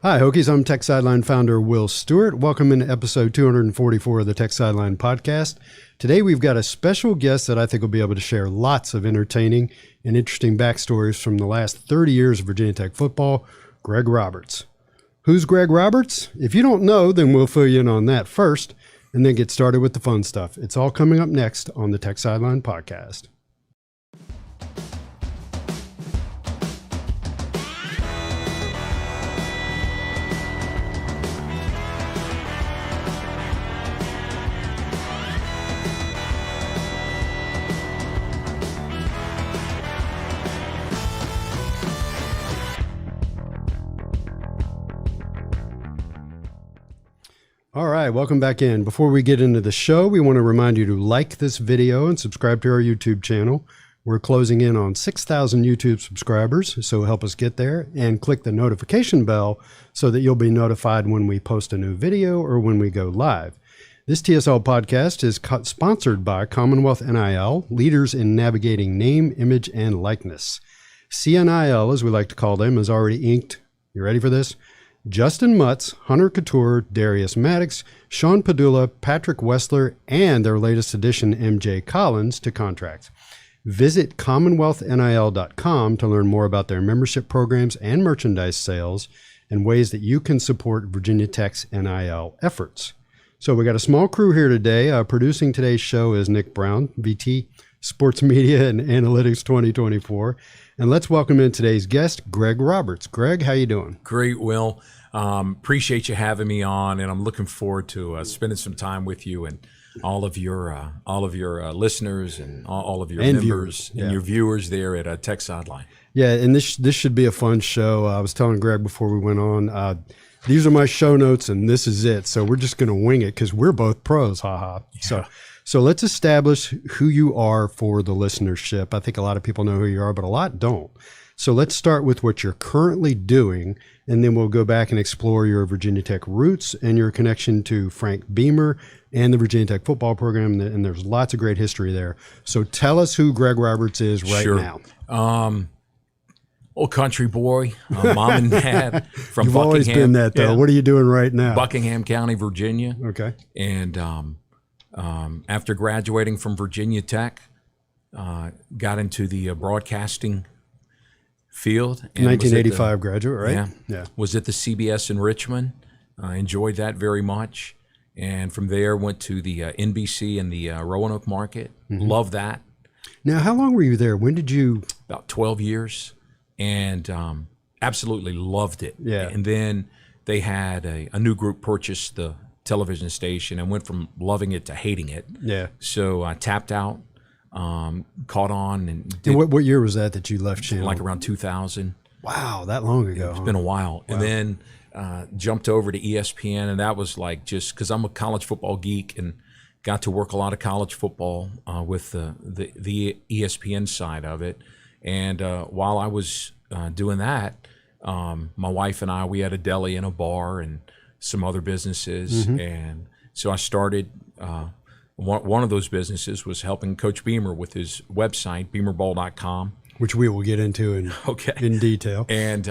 Hi, Hokies. I'm Tech Sideline founder Will Stewart. Welcome into episode 244 of the Tech Sideline podcast. Today, we've got a special guest that I think will be able to share lots of entertaining and interesting backstories from the last 30 years of Virginia Tech football, Greg Roberts. Who's Greg Roberts? If you don't know, then we'll fill you in on that first and then get started with the fun stuff. It's all coming up next on the Tech Sideline podcast. All right, welcome back in. Before we get into the show, we want to remind you to like this video and subscribe to our YouTube channel. We're closing in on 6,000 YouTube subscribers, so help us get there, and click the notification bell so that you'll be notified when we post a new video or when we go live. This TSL podcast is sponsored by Commonwealth NIL, leaders in navigating name, image, and likeness. CNIL, as we like to call them, is already inked. You ready for this? Justin Mutz, Hunter Couture, Darius Maddox, Sean Padula, Patrick Wessler, and their latest addition, MJ Collins, to contracts. Visit CommonwealthNIL.com to learn more about their membership programs and merchandise sales and ways that you can support Virginia Tech's NIL efforts. So we got a small crew here today. Producing today's show is Nick Brown, VT Sports Media and Analytics 2024. And let's welcome in today's guest, Greg Roberts. Greg, how you doing? Great, Will. Appreciate you having me on, and I'm looking forward to spending some time with you and all of your listeners and all of your and members and your viewers there at Tech Sideline. Yeah, and this should be a fun show. I was telling Greg before we went on, these are my show notes, and this is it. So we're just going to wing it because we're both pros, haha. Yeah. So let's establish who you are for the listenership. I think a lot of people know who you are, but a lot don't. So let's start with what you're currently doing, and then we'll go back and explore your Virginia Tech roots and your connection to Frank Beamer and the Virginia Tech football program, and there's lots of great history there. So tell us who Greg Roberts is right now. Old country boy, mom and dad from You've Buckingham. Always been that, though. Yeah. What are you doing right now? Buckingham County, Virginia. Okay. And after graduating from Virginia Tech, got into the broadcasting field. And 1985 graduate, right? Yeah. Was at the CBS in Richmond. Enjoyed that very much. And from there, went to the NBC in the Roanoke market. Mm-hmm. Loved that. Now, how long were you there? When did you? About 12 years. And absolutely loved it. Yeah. And then they had a new group purchase the television station and went from loving it to hating it. Yeah. So I tapped out, caught on. And what year was that you left channel? Like around 2000. Wow, that long ago. It's been a while. Wow. And then jumped over to ESPN, and that was like just because I'm a college football geek and got to work a lot of college football with the ESPN side of it. And while I was doing that, my wife and I, we had a deli and a bar and some other businesses. Mm-hmm. And so I started, one of those businesses was helping Coach Beamer with his website, beamerball.com. Which we will get into in detail. And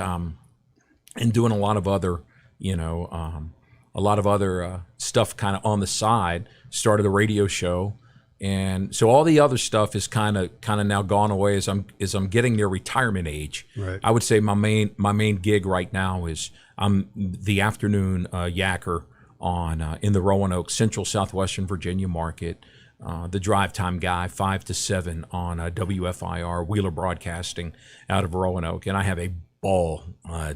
doing a lot of other, stuff kind of on the side. Started a radio show. And so all the other stuff is kind of now gone away as I'm getting near retirement age. Right. I would say my main gig right now is I'm the afternoon yacker on in the Roanoke, Central Southwestern Virginia market. The drive time guy, 5 to 7 on WFIR Wheeler Broadcasting out of Roanoke, and I have a ball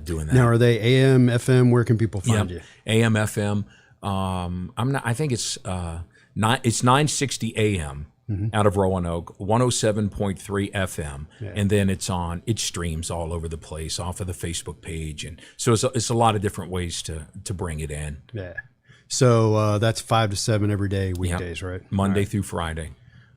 doing that. Now, are they AM, FM? Where can people find you? AM, FM. I think it's. It's 960 AM out of Roanoke, 107.3 FM, and then it streams all over the place off of the Facebook page, and so it's a lot of different ways to bring it in. Yeah. So that's 5 to 7 every day, weekdays, right? Monday through Friday.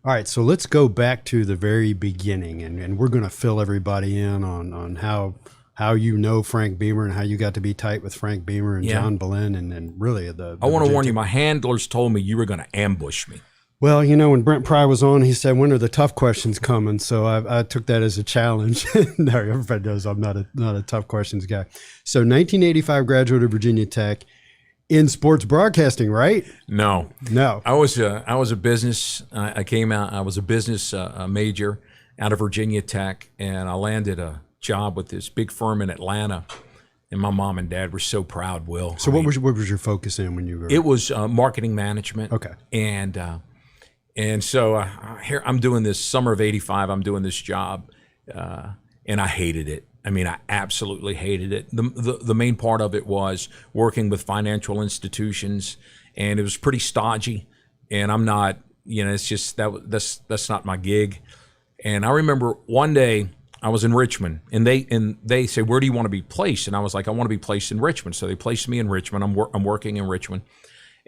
All right, so let's go back to the very beginning, and we're going to fill everybody in on how you know Frank Beamer and how you got to be tight with Frank Beamer and John Ballein and really the I want to warn you, my handlers told me you were going to ambush me. Well, when Brent Pry was on, he said, "When are the tough questions coming?" So I took that as a challenge. No, everybody knows I'm not a tough questions guy. So 1985 graduate of Virginia Tech in sports broadcasting, right? No. No. I was a business. I came out. I was a business major out of Virginia Tech, and I landed a job with this big firm in Atlanta. And my mom and dad were so proud, Will. So what was your focus in when you were? It was marketing management. Okay. And so here I'm doing this summer of '85. I'm doing this job, and I hated it. I mean, I absolutely hated it. The main part of it was working with financial institutions, and it was pretty stodgy. And I'm not, it's just that's not my gig. And I remember one day I was in Richmond, and they said, "Where do you want to be placed?" And I was like, "I want to be placed in Richmond." So they placed me in Richmond. I'm working in Richmond.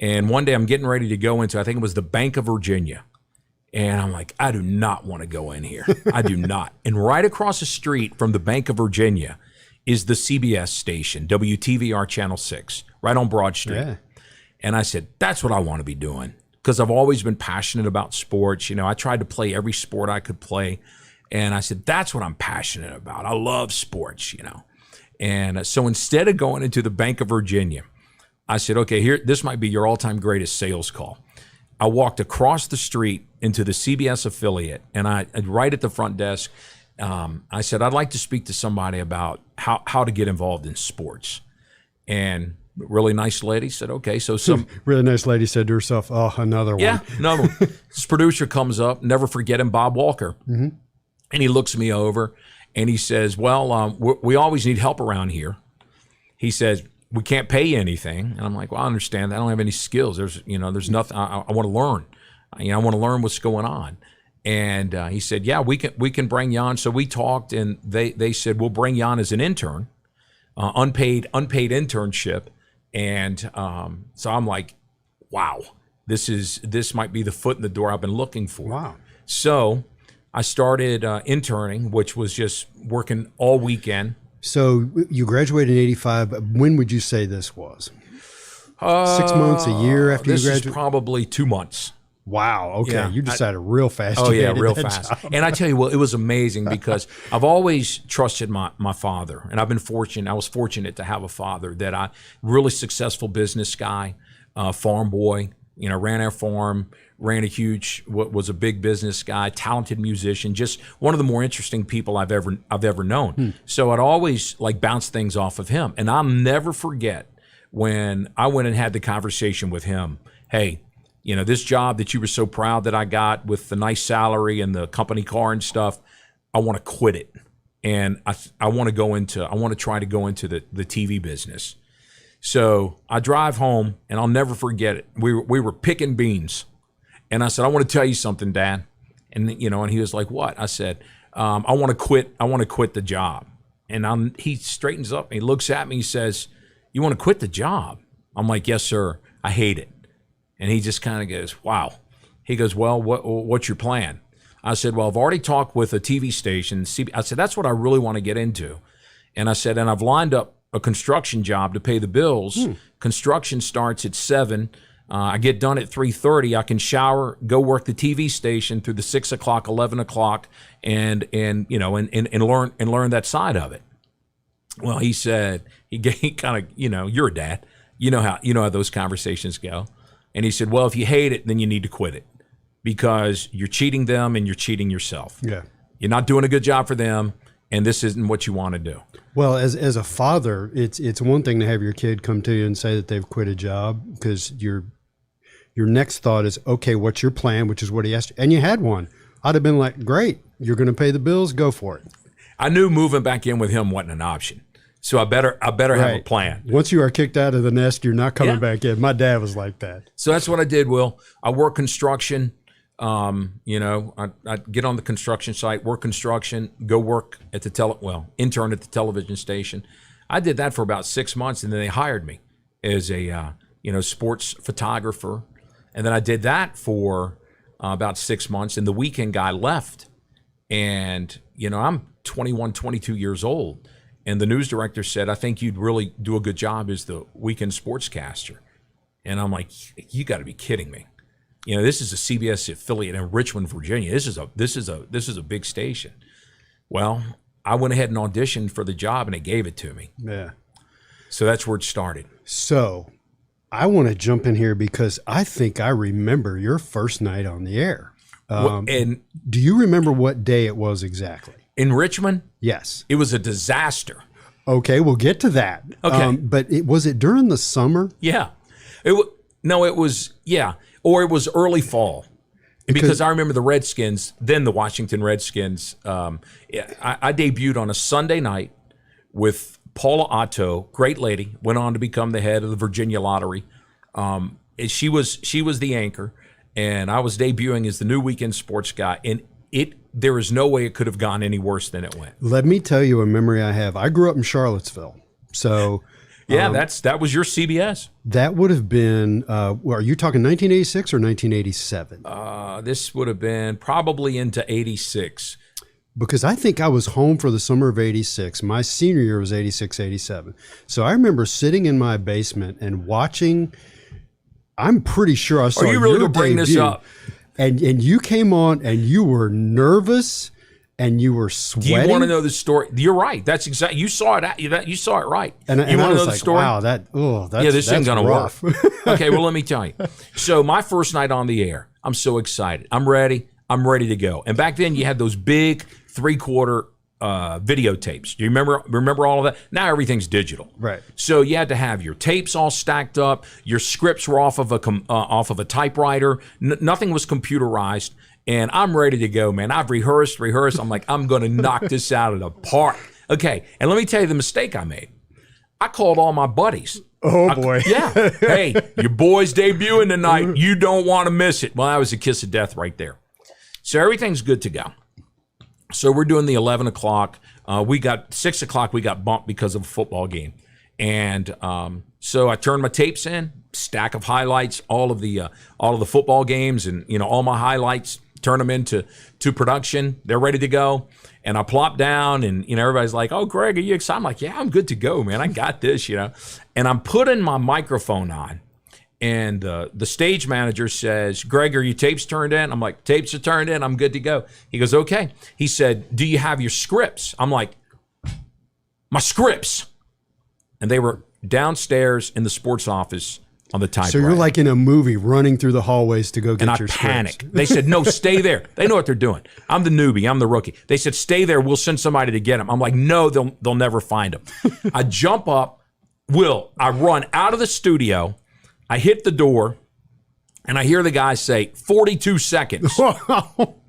And one day I'm getting ready to go into, I think it was the Bank of Virginia. And I'm like, I do not want to go in here. I do not. And right across the street from the Bank of Virginia is the CBS station, WTVR Channel 6, right on Broad Street. Yeah. And I said, that's what I want to be doing. Because I've always been passionate about sports. I tried to play every sport I could play. And I said, that's what I'm passionate about. I love sports, And so instead of going into the Bank of Virginia, I said, okay, this might be your all-time greatest sales call. I walked across the street into the CBS affiliate, and I right at the front desk, I said, I'd like to speak to somebody about how to get involved in sports. And a really nice lady said, okay. So some really nice lady said to herself, oh, another one. Yeah, another one. This producer comes up, never forget him, Bob Walker. Mm-hmm. And he looks me over, and he says, well, we always need help around here. He says, we can't pay you anything. And I'm like, well, I understand that. I don't have any skills. There's nothing. I want to learn. I want to learn what's going on. And he said, yeah, we can bring you on. So we talked, and they said, we'll bring you on as an intern, unpaid internship. And so I'm like, wow, this might be the foot in the door I've been looking for. Wow. So I started interning, which was just working all weekend. So you graduated in '85. When would you say this was? 6 months, a year after you graduated? This is probably 2 months. Wow. Okay. Yeah. You decided real fast. Oh, you yeah, hated real that fast. job. And I tell you what, it was amazing because I've always trusted my father. And I've been fortunate. I was fortunate to have a father that really successful business guy, farm boy, ran our farm, ran was a big business guy, talented musician, just one of the more interesting people I've ever known. So I'd always bounce things off of him. And I'll never forget when I went and had the conversation with him. Hey, this job that you were so proud that I got with the nice salary and the company car and stuff, I want to quit it. And I want to try to go into the TV business. So I drive home, and I'll never forget it. We were picking beans. And I said, I want to tell you something, Dad. And and he was like, what? I said, I want to quit. I want to quit the job. And he straightens up, and he looks at me. He says, you want to quit the job? I'm like, yes, sir. I hate it. And he just kind of goes, wow. He goes, well, what's your plan? I said, well, I've already talked with a TV station. I said, that's what I really want to get into. And I said, and I've lined up a construction job to pay the bills. Construction starts at 7. I get done at 3:30. I can shower, go work the TV station through the 6 o'clock, 11 o'clock, and learn that side of it. Well, he said, he kind of, you're a dad. You know how those conversations go. And he said, well, if you hate it, then you need to quit it because you're cheating them and you're cheating yourself. Yeah. You're not doing a good job for them, and this isn't what you want to do. Well, as a father, it's one thing to have your kid come to you and say that they've quit a job because your next thought is, okay, what's your plan? Which is what he asked you. And you had one. I'd have been like, great, you're going to pay the bills, go for it. I knew moving back in with him wasn't an option. So I better have a plan. Once you are kicked out of the nest, you're not coming back in. My dad was like that. So that's what I did, Will. I work construction. I get on the construction site, work construction, go work at intern at the television station. I did that for about 6 months, and then they hired me as a sports photographer. And then I did that for about 6 months, and the weekend guy left. And I'm 21, 22 years old. And the news director said, I think you'd really do a good job as the weekend sportscaster. And I'm like, you got to be kidding me. this is a CBS affiliate in Richmond, Virginia. This is a big station. Well, I went ahead and auditioned for the job, and they gave it to me. Yeah. So that's where it started. So I want to jump in here because I think I remember your first night on the air. And do you remember what day it was exactly? in Richmond, Yes. it was a disaster. Okay, we'll get to that. Okay. But was it during the summer? Yeah. It was or it was early fall. Because I remember the Redskins, then the Washington Redskins. I debuted on a Sunday night with Paula Otto, great lady, went on to become the head of the Virginia Lottery. She was the anchor, and I was debuting as the new weekend sports guy. And there is no way it could have gone any worse than it went. Let me tell you a memory I have. I grew up in Charlottesville, so yeah, that was your CBS. that would have been. Are you talking 1986 or 1987? This would have been probably into '86. Because I think I was home for the summer of '86. My senior year was '86, '87. So I remember sitting in my basement and watching. I'm pretty sure I saw. Are you really your going to bring this debut. up? And you came on and you were nervous and you were sweating. Do you want to know the story? You're right. That's exactly. You saw it. You saw it right. And you I want to was know the like, story? wow, this ain't gonna rough. work. Okay, well, let me tell you. So my first night on the air, I'm so excited. I'm ready to go. And back then, you had those big 3/4 videotapes. Do you remember all of that? Now everything's digital. Right. So you had to have your tapes all stacked up. Your scripts were off of a typewriter. Nothing was computerized. And I'm ready to go, man. I've rehearsed. I'm like, I'm going to knock this out of the park. Okay. And let me tell you the mistake I made. I called all my buddies. Oh, boy. Yeah. Hey, your boy's debuting tonight. You don't want to miss it. Well, that was a kiss of death right there. So everything's good to go. So we're doing the 11 o'clock. We got 6 o'clock. We got bumped because of a football game. And so I turned my tapes in, stack of highlights, all of the football games and, all my highlights, turn them into production. They're ready to go. And I plop down and, everybody's like, oh, Greg, are you excited? I'm like, yeah, I'm good to go, man. I got this, And I'm putting my microphone on. And the stage manager says, Greg, are your tapes turned in? I'm like, tapes are turned in. I'm good to go. He goes, okay. He said, do you have your scripts? I'm like, my scripts. And they were downstairs in the sports office on the typewriter. So you're like in a movie running through the hallways to go get your scripts. And I panicked. They said, no, stay there. They know what they're doing. I'm the newbie. I'm the rookie. They said, stay there. We'll send somebody to get them. I'm like, no, they'll never find them. I jump up. I run out of the studio. I hit the door, and I hear the guy say, 42 seconds.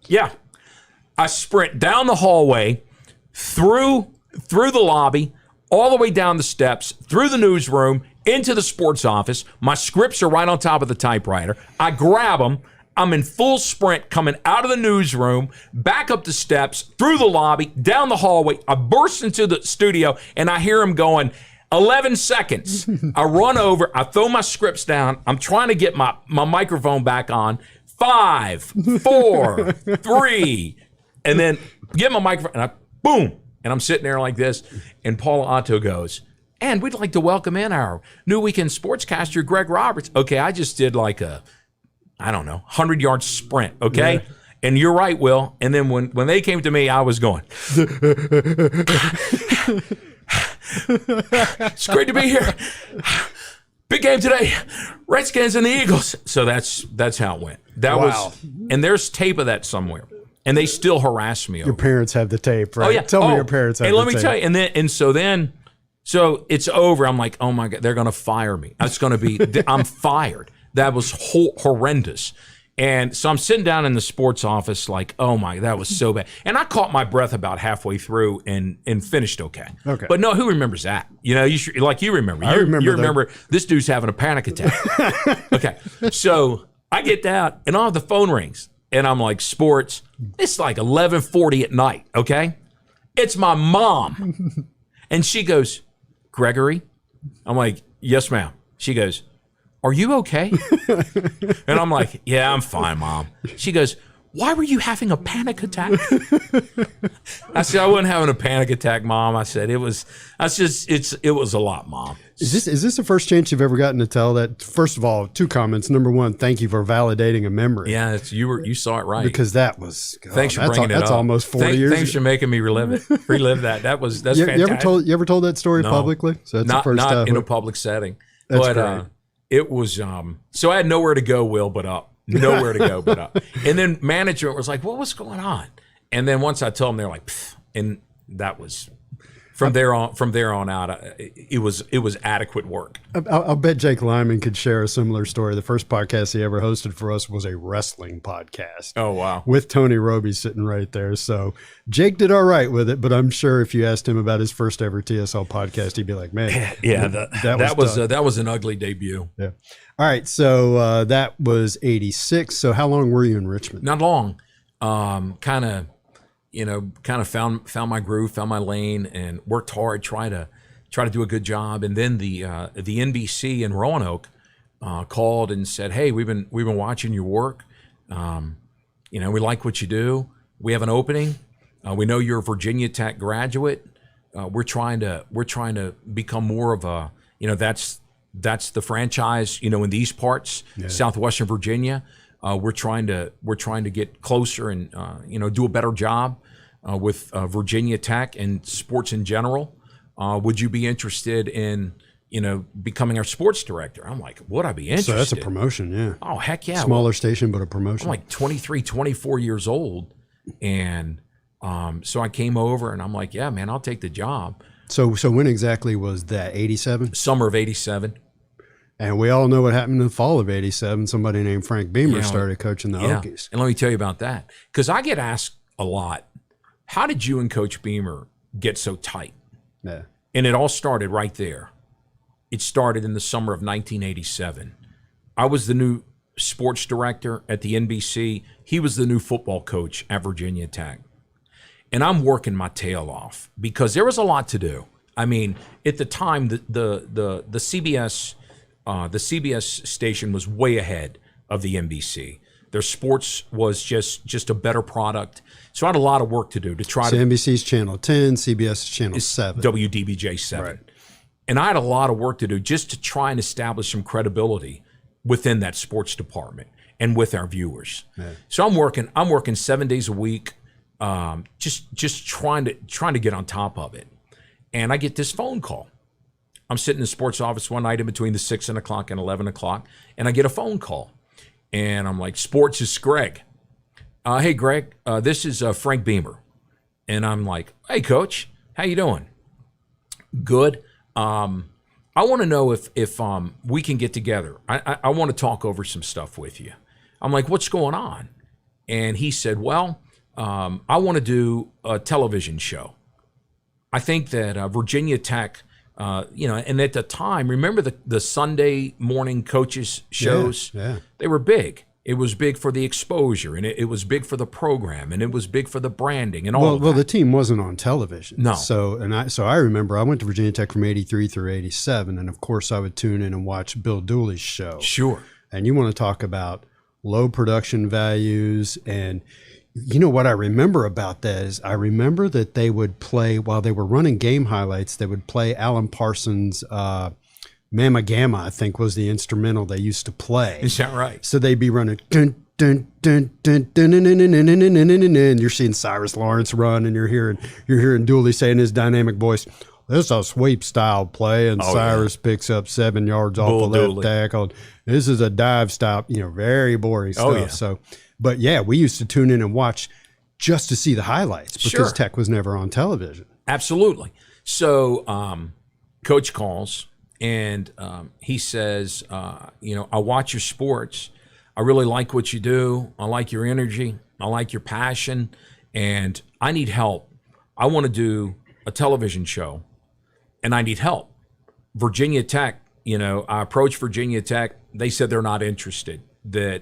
Yeah. I sprint down the hallway, through the lobby, all the way down the steps, through the newsroom, into the sports office. My scripts are right on top of the typewriter. I grab them. I'm in full sprint coming out of the newsroom, back up the steps, through the lobby, down the hallway. I burst into the studio, and I hear him going, 11 seconds. I run over. I throw my scripts down. I'm trying to get my microphone back on. 5, 4, 3. And then get my microphone. And boom. And I'm sitting there like this. And Paula Otto goes, and we'd like to welcome in our new weekend sportscaster, Greg Roberts. Okay, I just did like a, 100-yard sprint. Okay. Yeah. And you're right, Will. And then when they came to me, I was going. It's great to be here. Big game today. Redskins and the Eagles. So that's how it went. That was, and there's tape of that somewhere. And they still harass me over Your parents have the tape, right? Oh, yeah. Tell me your parents have the tape. Hey, let me tell you. So it's over. I'm like, oh my God, they're going to fire me. It's going to be, I'm fired. That was horrendous. And so I'm sitting down in the sports office like, oh my, that was so bad. And I caught my breath about halfway through and finished okay. Okay. But no, who remembers that? You remember. I remember. You remember this dude's having a panic attack. Okay. So I get down and all the phone rings. And I'm like, sports. It's like 11:40 at night, okay? It's my mom. And she goes, Gregory? I'm like, yes, ma'am. She goes, are you okay? And I'm like, yeah, I'm fine, Mom. She goes, why were you having a panic attack? I said, I wasn't having a panic attack, Mom. I said, it was a lot, Mom. Is this the first chance you've ever gotten to tell that? First of all, 2 comments. Number one, thank you for validating a memory. Yeah, you saw it right. Because that was, thanks for bringing it up. That's almost 40 years Thanks for making me relive that. That's fantastic. You ever told that story publicly? So that's the first time. Not in a public setting. That's but great. It was, so I had nowhere to go, Will, but up. Nowhere to go but up. And then management was like, well, what's going on? And then once I told them, they're like, pfft. And that was from there on out, it was adequate work. I'll bet Jake Lyman could share a similar story. The first podcast he ever hosted for us was a wrestling podcast. Oh, wow. With Tony Roby sitting right there. So Jake did all right with it, but I'm sure if you asked him about his first ever TSL podcast, he'd be like, man, yeah, that was an ugly debut. Yeah. All right. So that was 86. So how long were you in Richmond? Not long. Kind of found my groove, found my lane, and worked hard, try to do a good job. And then the NBC in Roanoke called and said, "Hey, we've been watching your work. We like what you do. We have an opening. We know you're a Virginia Tech graduate. We're trying to become more of a, that's the franchise, in these parts, Southwestern Virginia. We're trying to get closer and do a better job with Virginia Tech and sports in general. Would you be interested in becoming our sports director?" I'm like, would I be interested? So that's a promotion, yeah. Oh, heck yeah. Smaller station, but a promotion. I'm like 23, 24 years old, and so I came over and I'm like, yeah, man, I'll take the job. So when exactly was that? 87? Summer of 87. And we all know what happened in the fall of 87. Somebody named Frank Beamer started coaching the Hokies. And let me tell you about that. Because I get asked a lot, how did you and Coach Beamer get so tight? Yeah. And it all started right there. It started in the summer of 1987. I was the new sports director at the NBC. He was the new football coach at Virginia Tech. And I'm working my tail off because there was a lot to do. I mean, at the time, the CBS station was way ahead of the NBC. Their sports was just a better product. So I had a lot of work to do to try to. NBC's Channel 10, CBS Channel 7. WDBJ 7. Right. And I had a lot of work to do just to try and establish some credibility within that sports department and with our viewers. Yeah. So I'm working 7 days a week, just trying to get on top of it. And I get this phone call. I'm sitting in the sports office one night in between the 6 o'clock and 11 o'clock, and I get a phone call. And I'm like, "Sports is Greg. Hey, Greg, this is Frank Beamer." And I'm like, "Hey, Coach, how you doing?" "Good. I want to know if we can get together. I want to talk over some stuff with you." I'm like, "What's going on?" And he said, "Well, I want to do a television show. I think that Virginia Tech, and at the time, remember the Sunday morning coaches shows? Yeah. They were big. It was big for the exposure, and it was big for the program, and it was big for the branding and all of that. Well, the team wasn't on television. No. So I remember I went to Virginia Tech from 83 through 87, and of course I would tune in and watch Bill Dooley's show. Sure. And you want to talk about low production values. And what I remember about that is I remember that they would play, while they were running game highlights, they would play Alan Parsons' Mama Gamma, I think, was the instrumental they used to play. Is that right? So they'd be running, dun, dun, dun, dun, dun, dun, dun, dun, dun, dun, dun, dun, dun. You're seeing Cyrus Lawrence run, and you're hearing Dooley say in his dynamic voice, "This is a sweep style play," and Cyrus picks up 7 yards off the left tackle. "This is a dive stop," very boring stuff. Yeah. So, but yeah, we used to tune in and watch just to see the highlights because Tech was never on television. Absolutely. So, Coach calls. And he says, I watch your sports. I really like what you do. I like your energy. I like your passion. And I need help. I want to do a television show, and I need help. Virginia Tech, I approached Virginia Tech. They said they're not interested.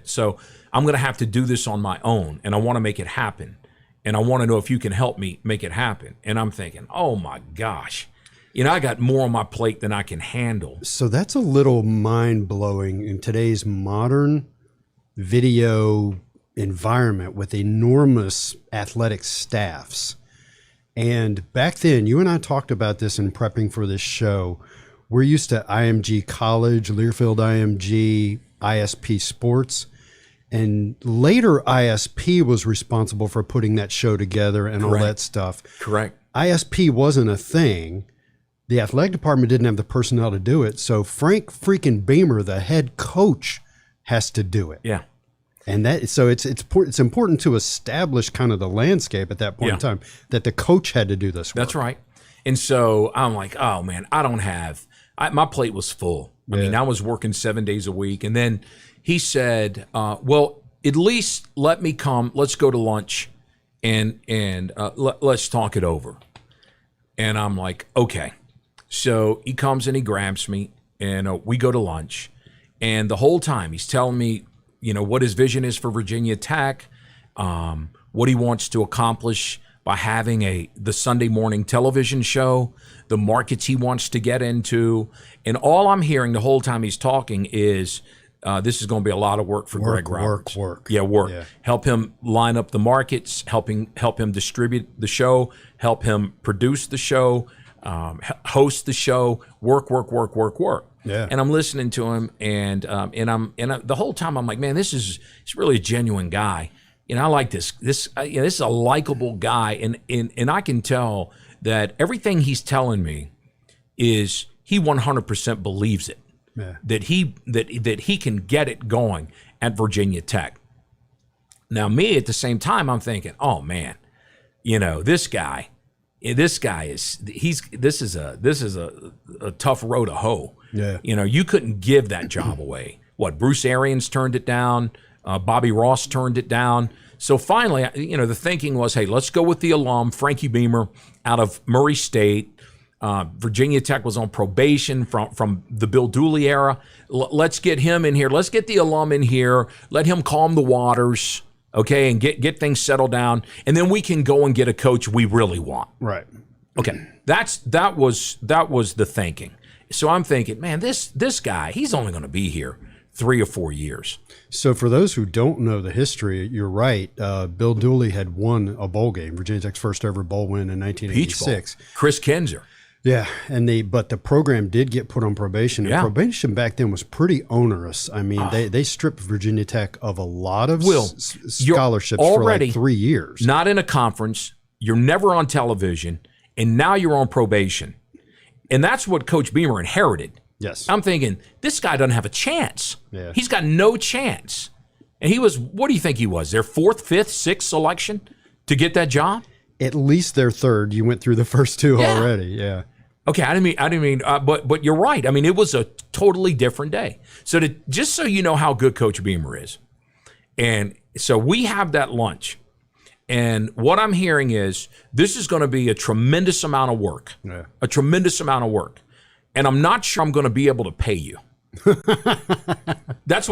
So I'm going to have to do this on my own, and I want to make it happen. And I want to know if you can help me make it happen. And I'm thinking, oh, my gosh. I got more on my plate than I can handle. So that's a little mind-blowing in today's modern video environment with enormous athletic staffs. And back then, you and I talked about this in prepping for this show. We're used to IMG College, Learfield IMG, ISP Sports. And later, ISP was responsible for putting that show together and all that stuff. Correct. ISP wasn't a thing. The athletic department didn't have the personnel to do it. So Frank freaking Beamer, the head coach, has to do it. Yeah. And so it's important to establish kind of the landscape at that point in time that the coach had to do this work. That's right. And so I'm like, oh man, my plate was full. I mean, I was working 7 days a week. And then he said, well, at least let me come. Let's go to lunch and let's talk it over. And I'm like, okay. So he comes and he grabs me and we go to lunch. And the whole time he's telling me, what his vision is for Virginia Tech, what he wants to accomplish by having the Sunday morning television show, the markets he wants to get into. And all I'm hearing the whole time he's talking is this is going to be a lot of work for Greg Roberts. Work. Yeah, work. Yeah. Help him line up the markets, help him distribute the show, help him produce the show, host the show, work. Yeah. And I'm listening to him, and the whole time I'm like, man, he's really a genuine guy. I like this. This is a likable guy, and I can tell that everything he's telling me is he 100% believes it. Yeah. That he can get it going at Virginia Tech. Now, me at the same time, I'm thinking, oh man, this guy is a tough row to hoe. Yeah. You couldn't give that job away. What, Bruce Arians turned it down, Bobby Ross turned it down. So finally, the thinking was, hey, let's go with the alum, Frankie Beamer, out of Murray State. Virginia Tech was on probation from the Bill Dooley era. Let's get him in here. Let's get the alum in here. Let him calm the waters, okay, and get things settled down. And then we can go and get a coach we really want. Right. Okay. That was the thinking. So I'm thinking, man, this guy, he's only going to be here 3 or 4 years. So for those who don't know the history, you're right. Bill Dooley had won a bowl game, Virginia Tech's first ever bowl win in 1986. Peach Bowl. Chris Kinzer. Yeah, but the program did get put on probation. And probation back then was pretty onerous. I mean, they stripped Virginia Tech of a lot of scholarships for like 3 years. Not in a conference. You're never on television, and now you're on probation. And that's what Coach Beamer inherited. Yes. I'm thinking, this guy doesn't have a chance. Yeah. He's got no chance. And he was, what do you think he was, their 4th, 5th, 6th selection to get that job? At least their 3rd. You went through the first 2 already. Yeah. Okay, I didn't mean, but you're right. I mean, it was a totally different day. So just so you know how good Coach Beamer is. And so we have that lunch. And what I'm hearing is this is going to be a tremendous amount of work. Yeah. A tremendous amount of work. And I'm not sure I'm going to be able to pay you. That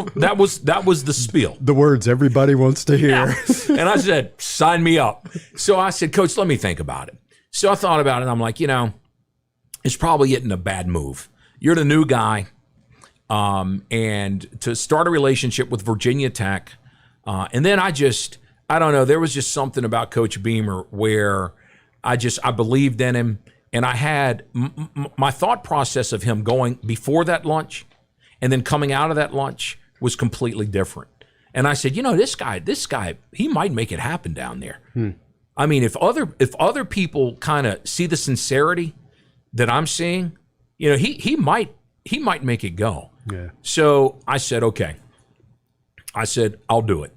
was the spiel. The words everybody wants to hear. Yeah. And I said, sign me up. So I said, Coach, let me think about it. So I thought about it, and I'm like, it's probably getting a bad move. You're the new guy. And to start a relationship with Virginia Tech. And then I don't know, there was just something about Coach Beamer where I believed in him. And I had my thought process of him going before that lunch and then coming out of that lunch was completely different. And I said, this guy, he might make it happen down there. I mean, if other people kind of see the sincerity that I'm seeing, he might make it go. Yeah. So I said, okay. I said, I'll do it.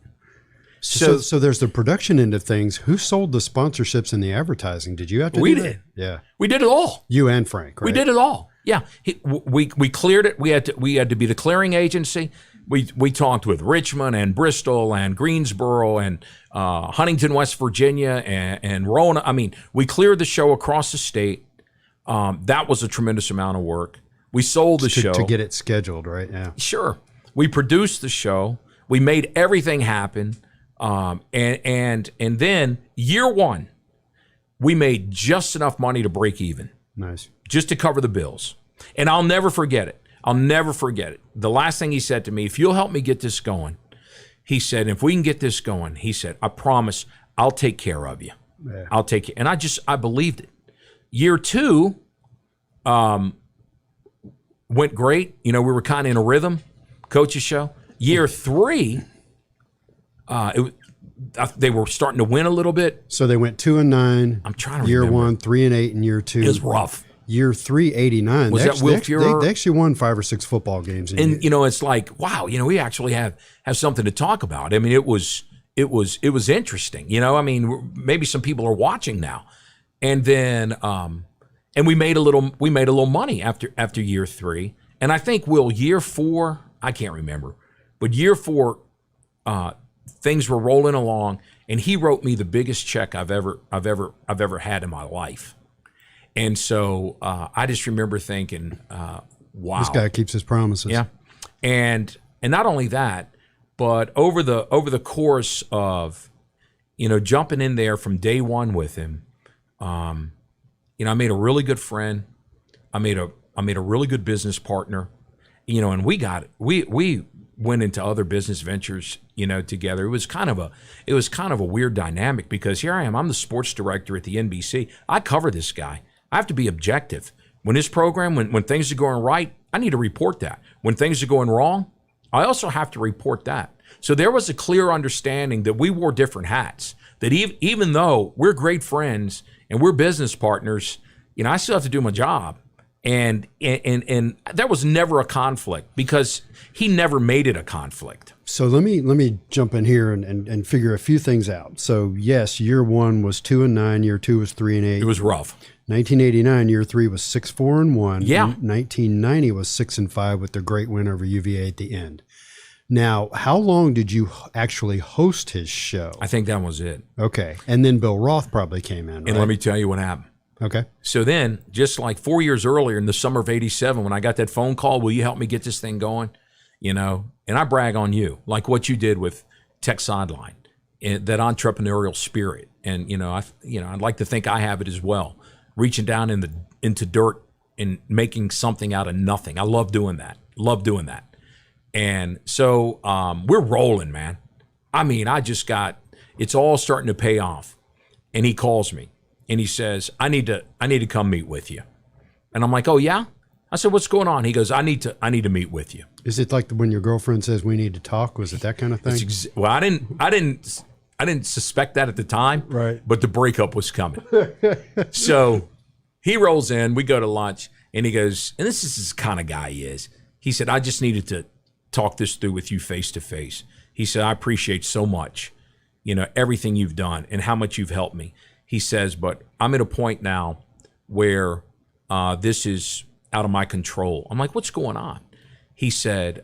So there's the production end of things. Who sold the sponsorships and the advertising? Did you have to do that? We did. Yeah. We did it all. You and Frank, right? We did it all. Yeah. We cleared it. We had to be the clearing agency. We talked with Richmond and Bristol and Greensboro and Huntington, West Virginia and Rona. I mean, we cleared the show across the state. That was a tremendous amount of work. We sold the show. To get it scheduled, right? Yeah. Sure. We produced the show. We made everything happen. And then year 1, we made just enough money to break even. Nice. Just to cover the bills. And I'll never forget it. The last thing he said to me, if you'll help me get this going, He said, if we can get this going, he said, I promise I'll take care of you. Yeah. I'll take it. And I believed it. Year 2 went great. You know, we were kind of in a rhythm, coach's show. Year 3, they were starting to win a little bit. So they went 2-9. I'm trying to year remember. 1, 3-8 in year 2. It was rough. Year 3, 89. Was that Will Fuhrer? They actually won 5 or 6 football games. And you know, it's like, wow, you know, we actually have something to talk about. I mean, it was interesting. You know, I mean, maybe some people are watching now. And then and we made a little money after year 3. And I think year 4, I can't remember, but year 4 things were rolling along, and he wrote me the biggest check I've ever had in my life. And so I just remember thinking, wow. This guy keeps his promises. Yeah. And not only that, but over the course of, you know, jumping in there from day one with him, you know, I made a really good friend. I made a really good business partner, you know, and we went into other business ventures, you know, together. It was kind of a weird dynamic, because here I am, I'm the sports director at the NBC. I cover this guy. I have to be objective. When his program, when things are going right, I need to report that. When things are going wrong, I also have to report that. So there was a clear understanding that we wore different hats, that even though we're great friends and we're business partners, you know, I still have to do my job. And there was never a conflict, because he never made it a conflict. So let me jump in here and figure a few things out. So yes, year 1 was 2-9, year 2 was 3-8. It was rough. 1989, year 3 was 6-4-1. Yeah. 1990 was 6-5 with the great win over UVA at the end. Now, how long did you actually host his show? I think that was it. Okay. And then Bill Roth probably came in, right? And let me tell you what happened. Okay. So then, just like 4 years earlier in the summer of '87, when I got that phone call, will you help me get this thing going? You know, and I brag on you, like what you did with Tech Sideline, and that entrepreneurial spirit. And, I'd like to think I have it as well. Reaching down into dirt and making something out of nothing. I love doing that. And so we're rolling, man. I mean, it's all starting to pay off. And he calls me and he says, I need to come meet with you. And I'm like, oh yeah? I said, what's going on? He goes, I need to meet with you. Is it like when your girlfriend says we need to talk? Was it that kind of thing? Well, I didn't suspect that at the time, right? But the breakup was coming. So he rolls in, we go to lunch, and he goes, and this is the kind of guy he is. He said, I just needed to talk this through with you face to face. He said, I appreciate so much, everything you've done and how much you've helped me. He says, but I'm at a point now where this is out of my control. I'm like, what's going on? He said,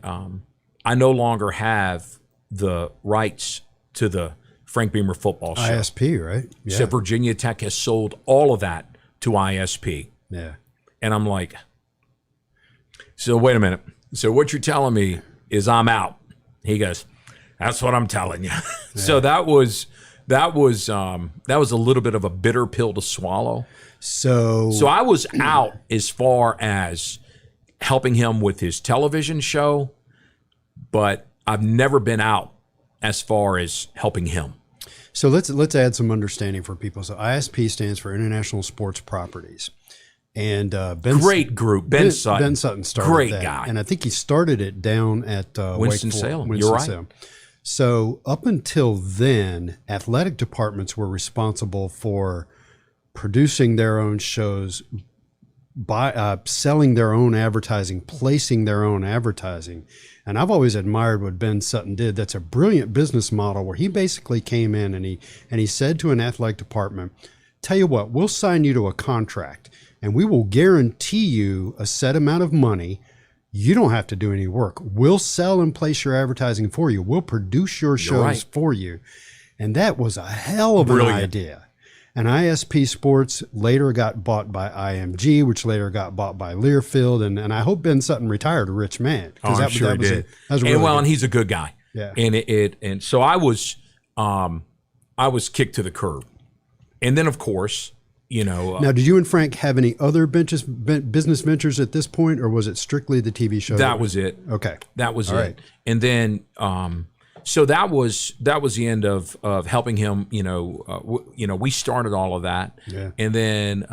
I no longer have the rights to the Frank Beamer football show. ISP, right? Yeah. So Virginia Tech has sold all of that to ISP. Yeah. And I'm like, so wait a minute. So what you're telling me is I'm out. He goes, that's what I'm telling you. Yeah. So that was a little bit of a bitter pill to swallow. So I was out as far as helping him with his television show, but I've never been out as far as helping him. So let's add some understanding for people. So ISP stands for International Sports Properties. And great group. Ben Sutton. Ben Sutton started great that. guy. And I think he started it down at Winston-Salem. You're right. So up until then, athletic departments were responsible for producing their own shows, selling their own advertising, placing their own advertising. And I've always admired what Ben Sutton did. That's a brilliant business model where he basically came in and he said to an athletic department, tell you what, we'll sign you to a contract and we will guarantee you a set amount of money. You don't have to do any work. We'll sell and place your advertising for you. We'll produce your shows for you. And that was a hell of an idea. And ISP Sports later got bought by IMG, which later got bought by Learfield. And I hope Ben Sutton retired a rich man. I'm sure he did. And he's a good guy. Yeah. And so I was kicked to the curb. And then, of course, now, did you and Frank have any other business ventures at this point, or was it strictly the TV show? That was it. Okay. That was it. Right. And then, So that was the end of helping him. We started all of that, and then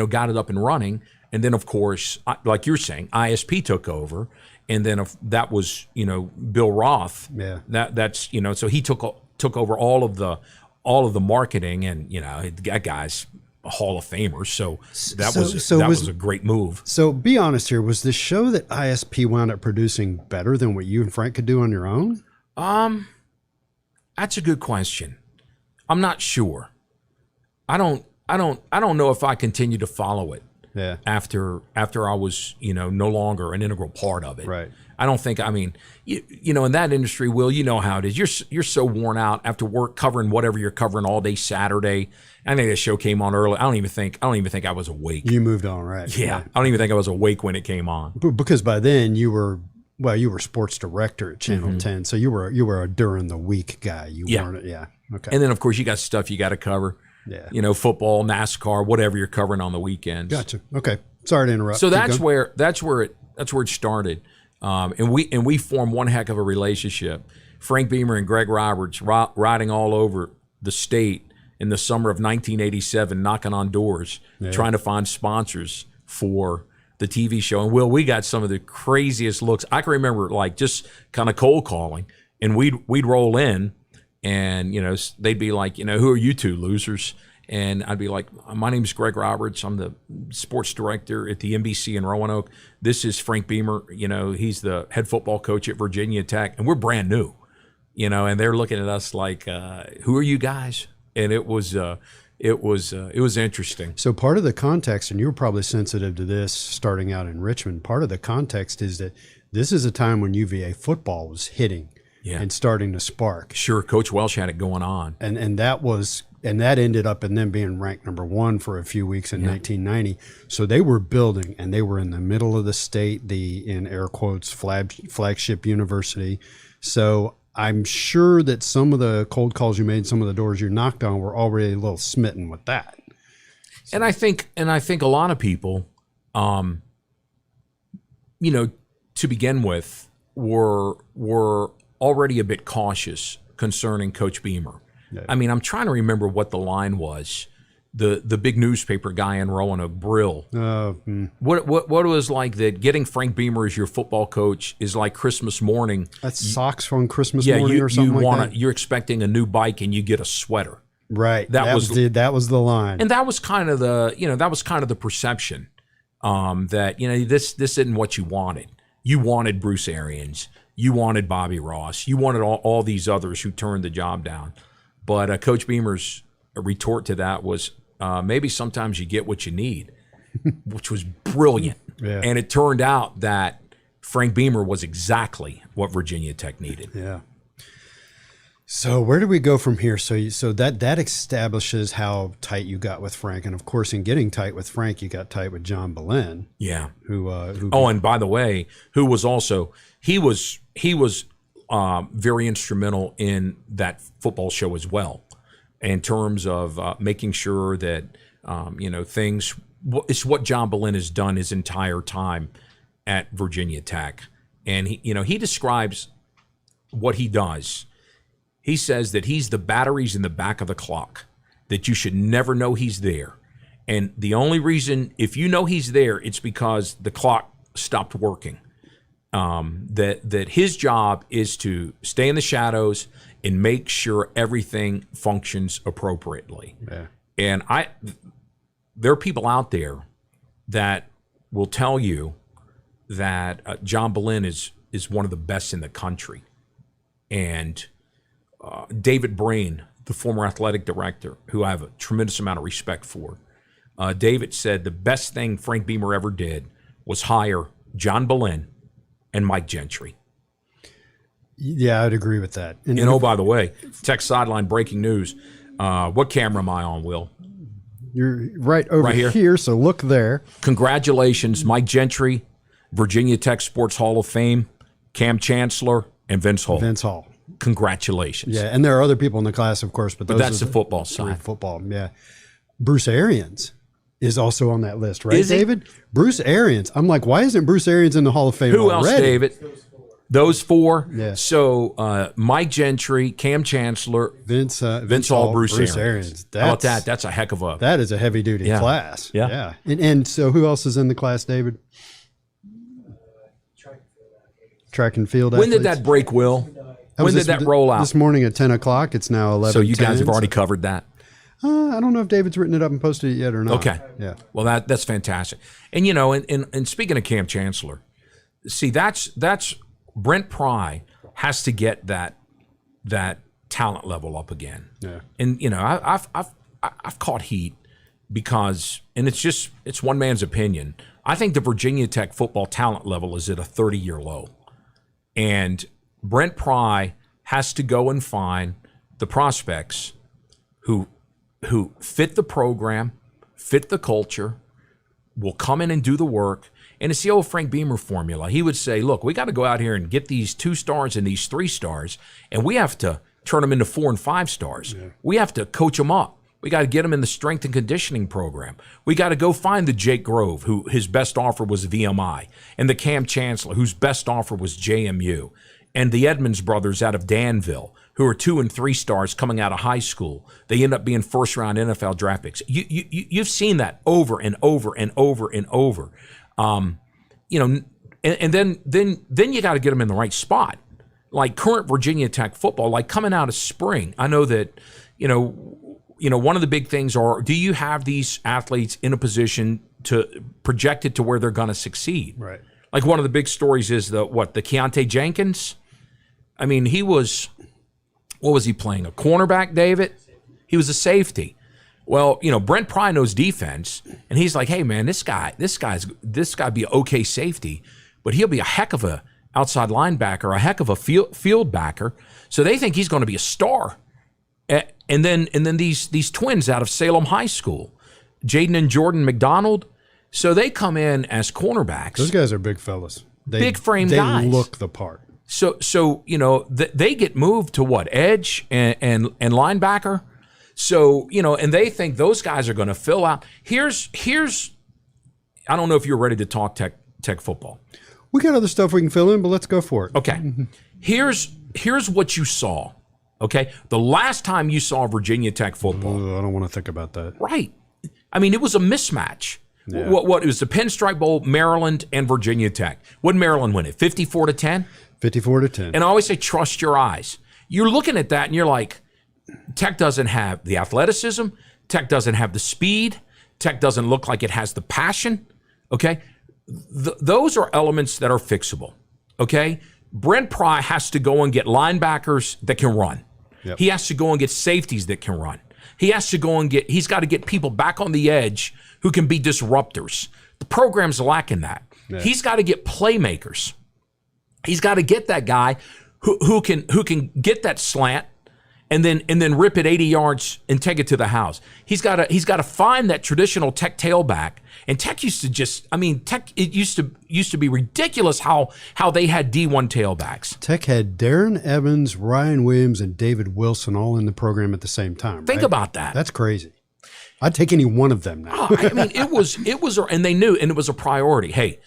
got it up and running. And then, of course, like you're saying, ISP took over, and then that was Bill Roth. Yeah, that's so he took over all of the marketing, and that guy's a Hall of Famer. So that was a great move. So be honest here, was the show that ISP wound up producing better than what you and Frank could do on your own? That's a good question. I'm not sure. I don't know if I continue to follow it. Yeah. After I was, no longer an integral part of it. Right. I don't think. I mean, in that industry, Will, you know how it is. You're so worn out after work covering whatever you're covering all day Saturday. I think the show came on early. I don't even think I was awake. You moved on, right? Yeah. I don't even think I was awake when it came on. Because by then you were sports director at Channel 10, so you were a during the week guy. You weren't. Yeah. Okay. And then of course you got stuff you got to cover. Yeah. Football, NASCAR, whatever you're covering on the weekends. Gotcha. Okay. Sorry to interrupt. So that's where it started. And we formed one heck of a relationship. Frank Beamer and Greg Roberts riding all over the state in the summer of 1987, knocking on doors, trying to find sponsors for the TV show. And Will, we got some of the craziest looks. I can remember just kind of cold calling, and we'd roll in. And, they'd be like, who are you two losers? And I'd be like, my name's Greg Roberts. I'm the sports director at the NBC in Roanoke. This is Frank Beamer. He's the head football coach at Virginia Tech. And we're brand new, and they're looking at us like, who are you guys? And it was interesting. So part of the context, and you were probably sensitive to this starting out in Richmond, part of the context is that this is a time when UVA football was hitting. Yeah. And starting to spark. Sure, Coach Welsh had it going on. And that ended up in them being ranked number one for a few weeks in 1990. So they were building, and they were in the middle of the state, in air quotes, flagship university. So I'm sure that some of the cold calls you made, some of the doors you knocked on were already a little smitten with that. So. And I think a lot of people, to begin with, were already a bit cautious concerning Coach Beamer. Yeah. I mean, I'm trying to remember what the line was. The big newspaper guy in Roanoke, Brill. What it was like that getting Frank Beamer as your football coach is like Christmas morning. That's socks on Christmas morning or something like that? You're expecting a new bike and you get a sweater. Right. That was the line. And that was kind of the perception that, this isn't what you wanted. You wanted Bruce Arians. You wanted Bobby Ross. You wanted all these others who turned the job down. But Coach Beamer's retort to that was, maybe sometimes you get what you need, which was brilliant. Yeah. And it turned out that Frank Beamer was exactly what Virginia Tech needed. Yeah. So where do we go from here? So that establishes how tight you got with Frank, and of course, in getting tight with Frank, you got tight with John Ballein. Yeah. Who and by the way, who was also he was very instrumental in that football show as well, in terms of making sure that things. It's what John Ballein has done his entire time at Virginia Tech, and he describes what he does. He says that he's the batteries in the back of the clock, that you should never know he's there. And the only reason, if you know he's there, it's because the clock stopped working. That his job is to stay in the shadows and make sure everything functions appropriately. Yeah. And there are people out there that will tell you that John Ballein is one of the best in the country. And David Brain, the former athletic director, who I have a tremendous amount of respect for, David said the best thing Frank Beamer ever did was hire John Ballein and Mike Gentry. Yeah, I'd agree with that. And oh, by the way, Tech Sideline breaking news. What camera am I on, Will? You're right over here, so look there. Congratulations, Mike Gentry, Virginia Tech Sports Hall of Fame, Cam Chancellor, and Vince Hall. Vince Hall. Congratulations. Yeah, and there are other people in the class, of course, but that's the football side. Football, yeah. Bruce Arians is also on that list, right, David? Bruce Arians. I'm like, why isn't Bruce Arians in the Hall of Fame Who already? else, David? Those four. Yeah. So Mike Gentry, Cam Chancellor, Vince Hall, Bruce Arians. How about that? That's a heck of a. That is a heavy duty class. Yeah. And so who else is in the class, David? Track and field. When did athletes? that break, Will? When did that roll out? This morning at 10 o'clock. It's now 11. So you guys have already covered that. I don't know if David's written it up and posted it yet or not. Okay. Yeah. Well, that's fantastic. And you know, and speaking of Cam Chancellor, see that's Brent Pry has to get that talent level up again. Yeah. And you know, I've caught heat because, and it's one man's opinion. I think the Virginia Tech football talent level is at a 30-year low. And Brent Pry has to go and find the prospects who fit the program, fit the culture, will come in and do the work. And it's the old Frank Beamer formula. He would say, look, we got to go out here and get these 2 stars and these 3 stars, and we have to turn them into 4 and 5 stars. Yeah. We have to coach them up. We got to get them in the strength and conditioning program. We got to go find the Jake Grove, who his best offer was VMI, and the Cam Chancellor, whose best offer was JMU, and the Edmonds brothers out of Danville, who are 2 and 3 stars coming out of high school. They end up being first-round NFL draft picks. You've seen that over and over and over and over. You know, and then you got to get them in the right spot. Like current Virginia Tech football, like coming out of spring, I know that, you know, one of the big things are, do you have these athletes in a position to project it to where they're going to succeed? Right. Like one of the big stories is the Keontae Jenkins. I mean, what was he playing? A cornerback, David? He was a safety. Well, you know, Brent Pry knows defense, and he's like, hey man, this guy be an okay safety, but he'll be a heck of a outside linebacker, a heck of a field backer. So they think he's going to be a star. And then these twins out of Salem High School, Jaden and Jordan McDonald. So they come in as cornerbacks. Those guys are big fellas. Big frame guys. They look the part. So you know, they get moved to what, edge and linebacker. So, you know, and they think those guys are going to fill out. Here's I don't know if you're ready to talk tech football. We got other stuff we can fill in, but let's go for it. Okay. Here's what you saw. Okay. The last time you saw Virginia Tech football. I don't want to think about that. Right. I mean, it was a mismatch. Yeah. What it was the Pinstripe Bowl, Maryland and Virginia Tech. What did Maryland win it? 54-10? 54-10. And I always say, trust your eyes. You're looking at that and you're like, Tech doesn't have the athleticism. Tech doesn't have the speed. Tech doesn't look like it has the passion. Okay? Those are elements that are fixable. Okay? Brent Pry has to go and get linebackers that can run. Yep. He has to go and get safeties that can run. He has to go and he's got to get people back on the edge who can be disruptors. The program's lacking that. Yeah. He's got to get playmakers. He's got to get that guy who can get that slant and then rip it 80 yards and take it to the house. He's got to find that traditional Tech tailback. And Tech used to Tech, it used to be ridiculous how they had D1 tailbacks. Tech had Darren Evans, Ryan Williams, and David Wilson all in the program at the same time. Think about that. That's crazy. I'd take any one of them now. I mean, it was, and they knew, and it was a priority. Hey,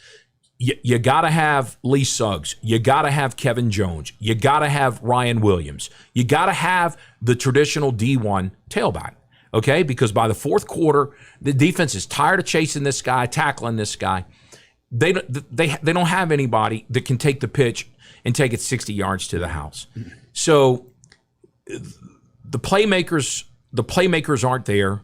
you got to have Lee Suggs. You got to have Kevin Jones. You got to have Ryan Williams. You got to have the traditional D1 tailback, okay? Because by the fourth quarter, the defense is tired of chasing this guy, tackling this guy. They don't have anybody that can take the pitch and take it 60 yards to the house. So the playmakers aren't there.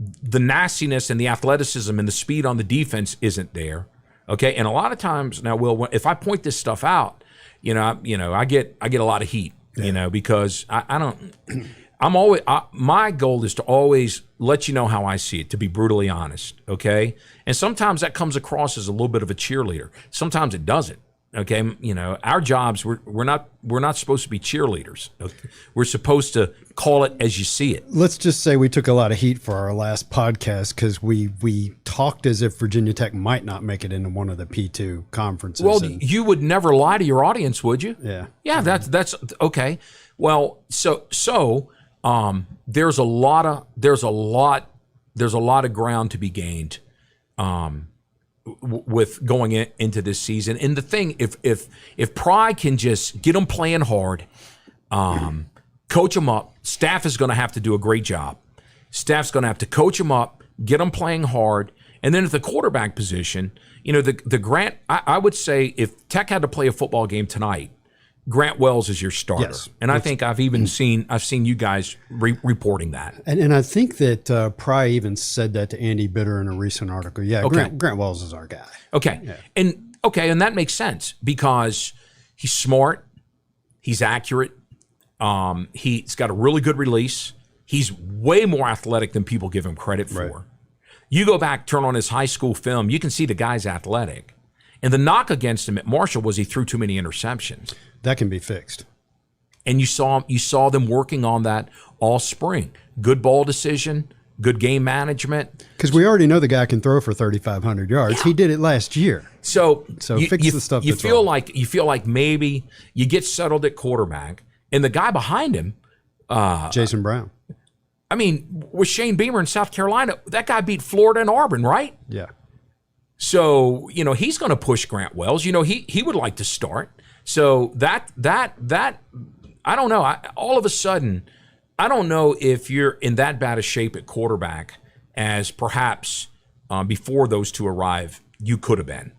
The nastiness and the athleticism and the speed on the defense isn't there. Okay. And a lot of times now, Will, if I point this stuff out, I get a lot of heat, because my goal is to always let you know how I see it, to be brutally honest. Okay. And sometimes that comes across as a little bit of a cheerleader. Sometimes it doesn't. Okay, our jobs, we're not supposed to be cheerleaders. Okay? We're supposed to call it as you see it. Let's just say we took a lot of heat for our last podcast because we talked as if Virginia Tech might not make it into one of the P2 conferences. Well, you would never lie to your audience, would you? Yeah. Yeah, that's okay. Well, so there's a lot of ground to be gained with going into this season. And the thing, if Pry can just get them playing hard, coach them up, staff is going to have to do a great job. Staff's going to have to coach them up, get them playing hard. And then at the quarterback position, the Grant, I would say if Tech had to play a football game tonight, Grant Wells is your starter. Yes. And I think I've seen you guys reporting that. And I think that Pry even said that to Andy Bitter in a recent article. Yeah, okay. Grant Wells is our guy. Okay. Yeah. And that makes sense because he's smart, he's accurate, he's got a really good release. He's way more athletic than people give him credit for. Right. You go back, turn on his high school film, you can see the guy's athletic. And the knock against him at Marshall was he threw too many interceptions. That can be fixed. And you saw them working on that all spring. Good ball decision, good game management. Because we already know the guy can throw for 3,500 yards. Yeah. He did it last year. So fix the stuff. You feel like maybe you get settled at quarterback, and the guy behind him, Jason Brown. I mean, with Shane Beamer in South Carolina, that guy beat Florida and Auburn, right? Yeah. So, he's going to push Grant Wells. He would like to start. So that I don't know. All of a sudden, I don't know if you're in that bad a shape at quarterback as perhaps before those two arrive, you could have been.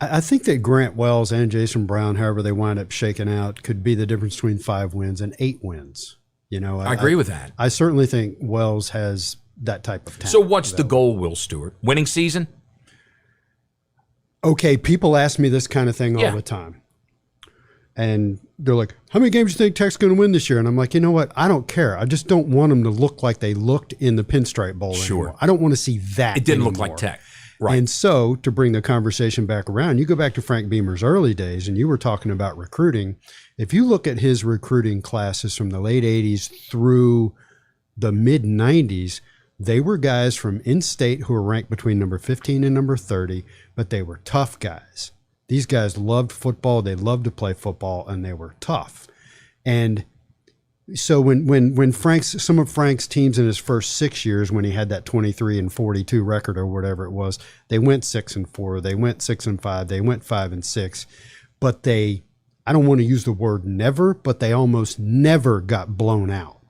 I think that Grant Wells and Jason Brown, however they wind up shaking out, could be the difference between 5 wins and 8 wins. I agree with that. I certainly think Wells has that type of talent. So what's the goal, Will Stewart? Winning season? Okay, people ask me this kind of thing all the time. And they're like, how many games do you think Tech's going to win this year? And I'm like, you know what? I don't care. I just don't want them to look like they looked in the Pinstripe Bowl anymore. I don't want to see that It didn't anymore. Look like Tech. Right. And so to bring the conversation back around, you go back to Frank Beamer's early days, and you were talking about recruiting. If you look at his recruiting classes from the late 80s through the mid-90s, they were guys from in-state who were ranked between number 15 and number 30, but they were tough guys. These guys loved football, they loved to play football, and they were tough. And so when some of Frank's teams in his first 6 years, when he had that 23-42 record or whatever it was, they went 6-4, they went 6-5, they went 5-6, but I don't want to use the word never, but they almost never got blown out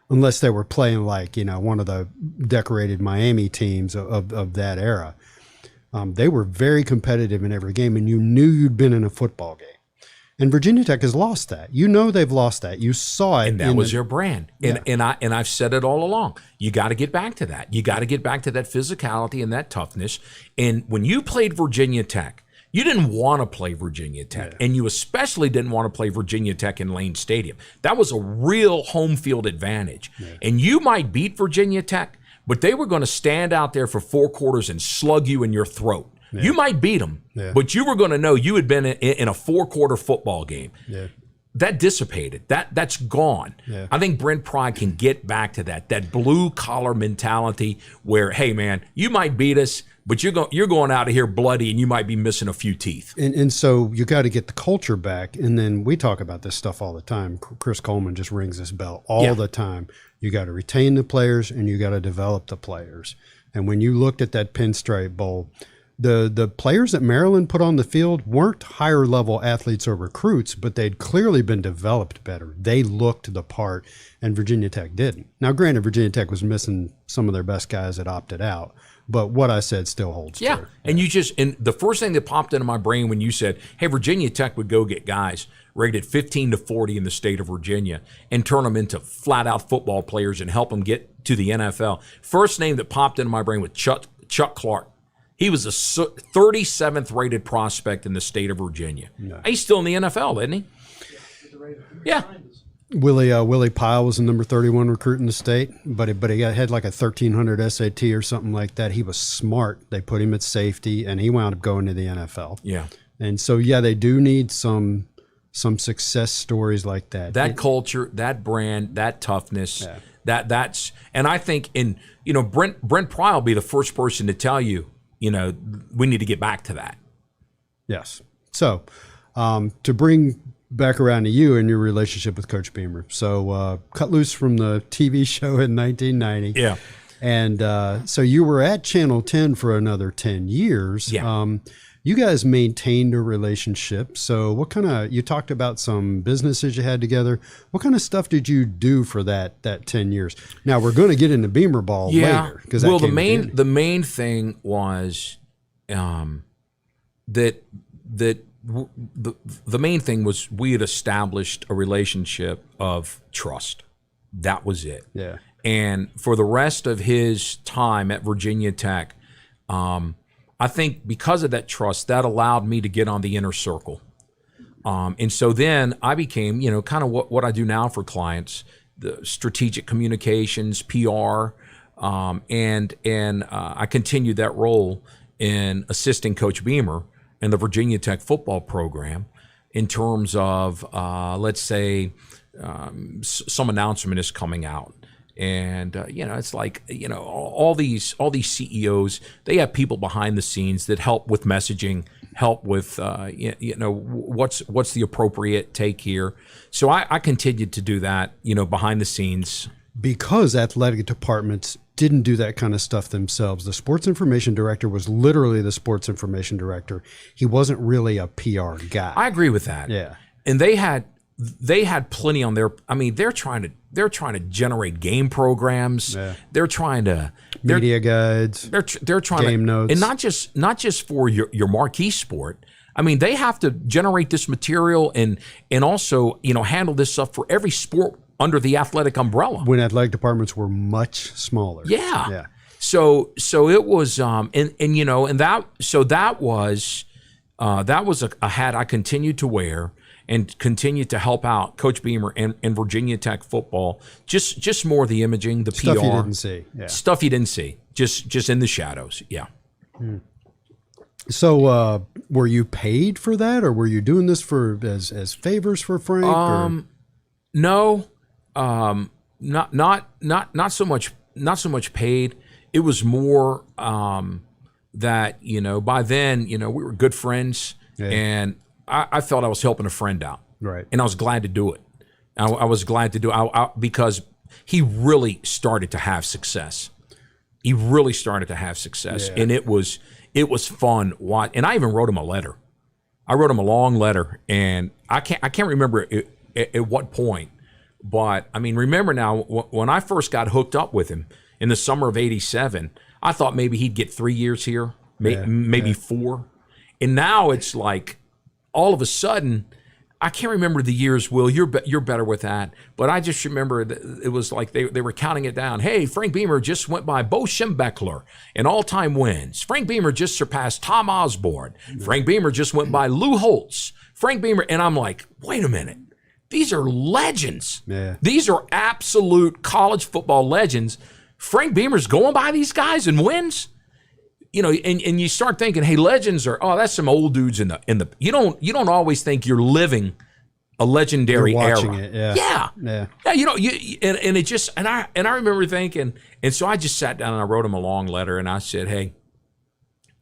unless they were playing like, one of the decorated Miami teams of that era. They were very competitive in every game, and you knew you'd been in a football game. And Virginia Tech has lost that. They've lost that. You saw it. And that was their brand. And I've said it all along. You got to get back to that. You got to get back to that physicality and that toughness. And when you played Virginia Tech, you didn't want to play Virginia Tech. Yeah. And you especially didn't want to play Virginia Tech in Lane Stadium. That was a real home field advantage. Yeah. And you might beat Virginia Tech, but they were going to stand out there for 4 quarters and slug you in your throat. Yeah. You might beat them, but you were going to know you had been in a 4-quarter football game. Yeah. That dissipated. That's gone. Yeah. I think Brent Pry can get back to that blue-collar mentality where, hey, man, you might beat us, but you're going out of here bloody and you might be missing a few teeth. And so you got to get the culture back. And then we talk about this stuff all the time. Chris Coleman just rings this bell all the time. You got to retain the players and you got to develop the players. And when you looked at that Pinstripe Bowl, the players that Maryland put on the field weren't higher level athletes or recruits, but they'd clearly been developed better. They looked the part, and Virginia Tech didn't. Now, granted, Virginia Tech was missing some of their best guys that opted out, but what I said still holds true. And and the first thing that popped into my brain when you said, hey, Virginia Tech would go get guys rated 15-40 in the state of Virginia and turn them into flat-out football players and help them get to the NFL. First name that popped into my brain was Chuck Clark. He was a 37th rated prospect in the state of Virginia. No. He's still in the NFL, isn't he? Yeah. Willie Pyle was the number 31 recruit in the state, but he had like a 1,300 SAT or something like that. He was smart. They put him at safety, and he wound up going to the NFL. Yeah. And so, they do need some success stories like that. That culture, that brand, that toughness, that's and I think Brent Pry will be the first person to tell you, we need to get back to that. Yes. So to bring back around to you and your relationship with Coach Beamer. So cut loose from the TV show in 1990. Yeah. And so you were at Channel 10 for another 10 years. Yeah. You guys maintained a relationship. So what kind of, you talked about some businesses you had together. What kind of stuff did you do for that 10 years? Now we're going to get into Beamer Ball later. Well, the main thing was the main thing was we had established a relationship of trust. That was it. Yeah. And for the rest of his time at Virginia Tech, I think because of that trust, that allowed me to get on the inner circle. And so then I became, kind of what I do now for clients, the strategic communications, PR, and I continued that role in assisting Coach Beamer in the Virginia Tech football program in terms of, let's say, some announcement is coming out. And it's like all these CEOs, they have people behind the scenes that help with messaging, help with what's the appropriate take here. So I continued to do that, behind the scenes, because athletic departments didn't do that kind of stuff themselves. The sports information director was literally the sports information director. He wasn't really a PR guy. I agree with that. Yeah, and they had plenty on their. I mean, they're trying to generate game programs. Yeah. They're trying to media guides. They're trying game notes, and not just for your marquee sport. I mean, they have to generate this material and also handle this stuff for every sport under the athletic umbrella. When athletic departments were much smaller. Yeah. Yeah. So it was that was a hat I continued to wear and continue to help out Coach Beamer and Virginia Tech football. Just more of the imaging, the Stuff PR. you didn't see. Yeah. Stuff you didn't see. Just in the shadows. Yeah. So were you paid for that, or were you doing this as favors for Frank? No. Not so much paid. It was more that, by then, we were good friends, and I felt I was helping a friend out. Right. And I was glad to do it. I was glad to do it because he really started to have success. Yeah. And it was fun. And I even wrote him a letter. I wrote him a long letter, and I can't remember at what point, but I mean, remember now when I first got hooked up with him in the summer of '87, I thought maybe he'd get 3 years here, maybe 4. And now it's like, all of a sudden, I can't remember the years, Will. You're better with that. But I just remember it was like they were counting it down. Hey, Frank Beamer just went by Bo Schembechler in all-time wins. Frank Beamer just surpassed Tom Osborne. Frank Beamer just went by Lou Holtz. Frank Beamer, and I'm like, wait a minute. These are legends. Yeah. These are absolute college football legends. Frank Beamer's going by these guys and wins. And you start thinking, hey, legends that's some old dudes in the you don't always think you're living a legendary You're watching era. It, yeah. Yeah. And it just and I remember thinking, and so I just sat down and I wrote him a long letter and I said, hey,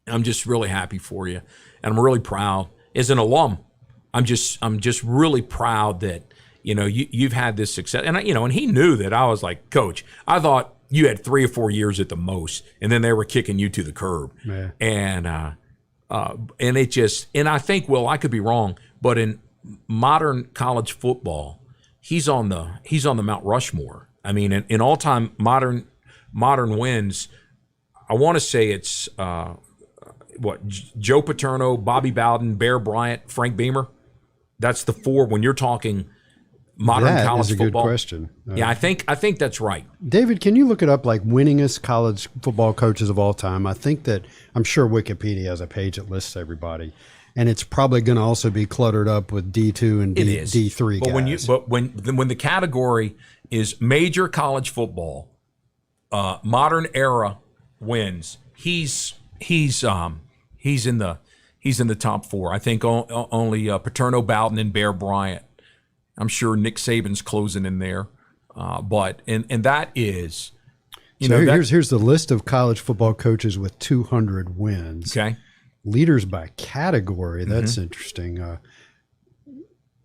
I'm just really happy for you, and I'm really proud as an alum. I'm just really proud that you've had this success, and and he knew that I was like, Coach, I thought you had 3 or 4 years at the most, and then they were kicking you to the curb. Yeah. And it just, and I think, well, I could be wrong, but in modern college football, he's on the Mount Rushmore. I mean, in all-time modern wins, I want to say it's Joe Paterno, Bobby Bowden, Bear Bryant, Frank Beamer. That's the 4 when you're talking modern college football. That is a good question. Yeah, I think that's right. David, can you look it up, like winningest college football coaches of all time? I'm sure Wikipedia has a page that lists everybody, and it's probably going to also be cluttered up with D2 and D3 guys. When the category is major college football, modern era wins, he's in the top 4. I think only Paterno, Bowden, and Bear Bryant. I'm sure Nick Saban's closing in there, but that is, here's the list of college football coaches with 200 wins. Okay, leaders by category. That's interesting. All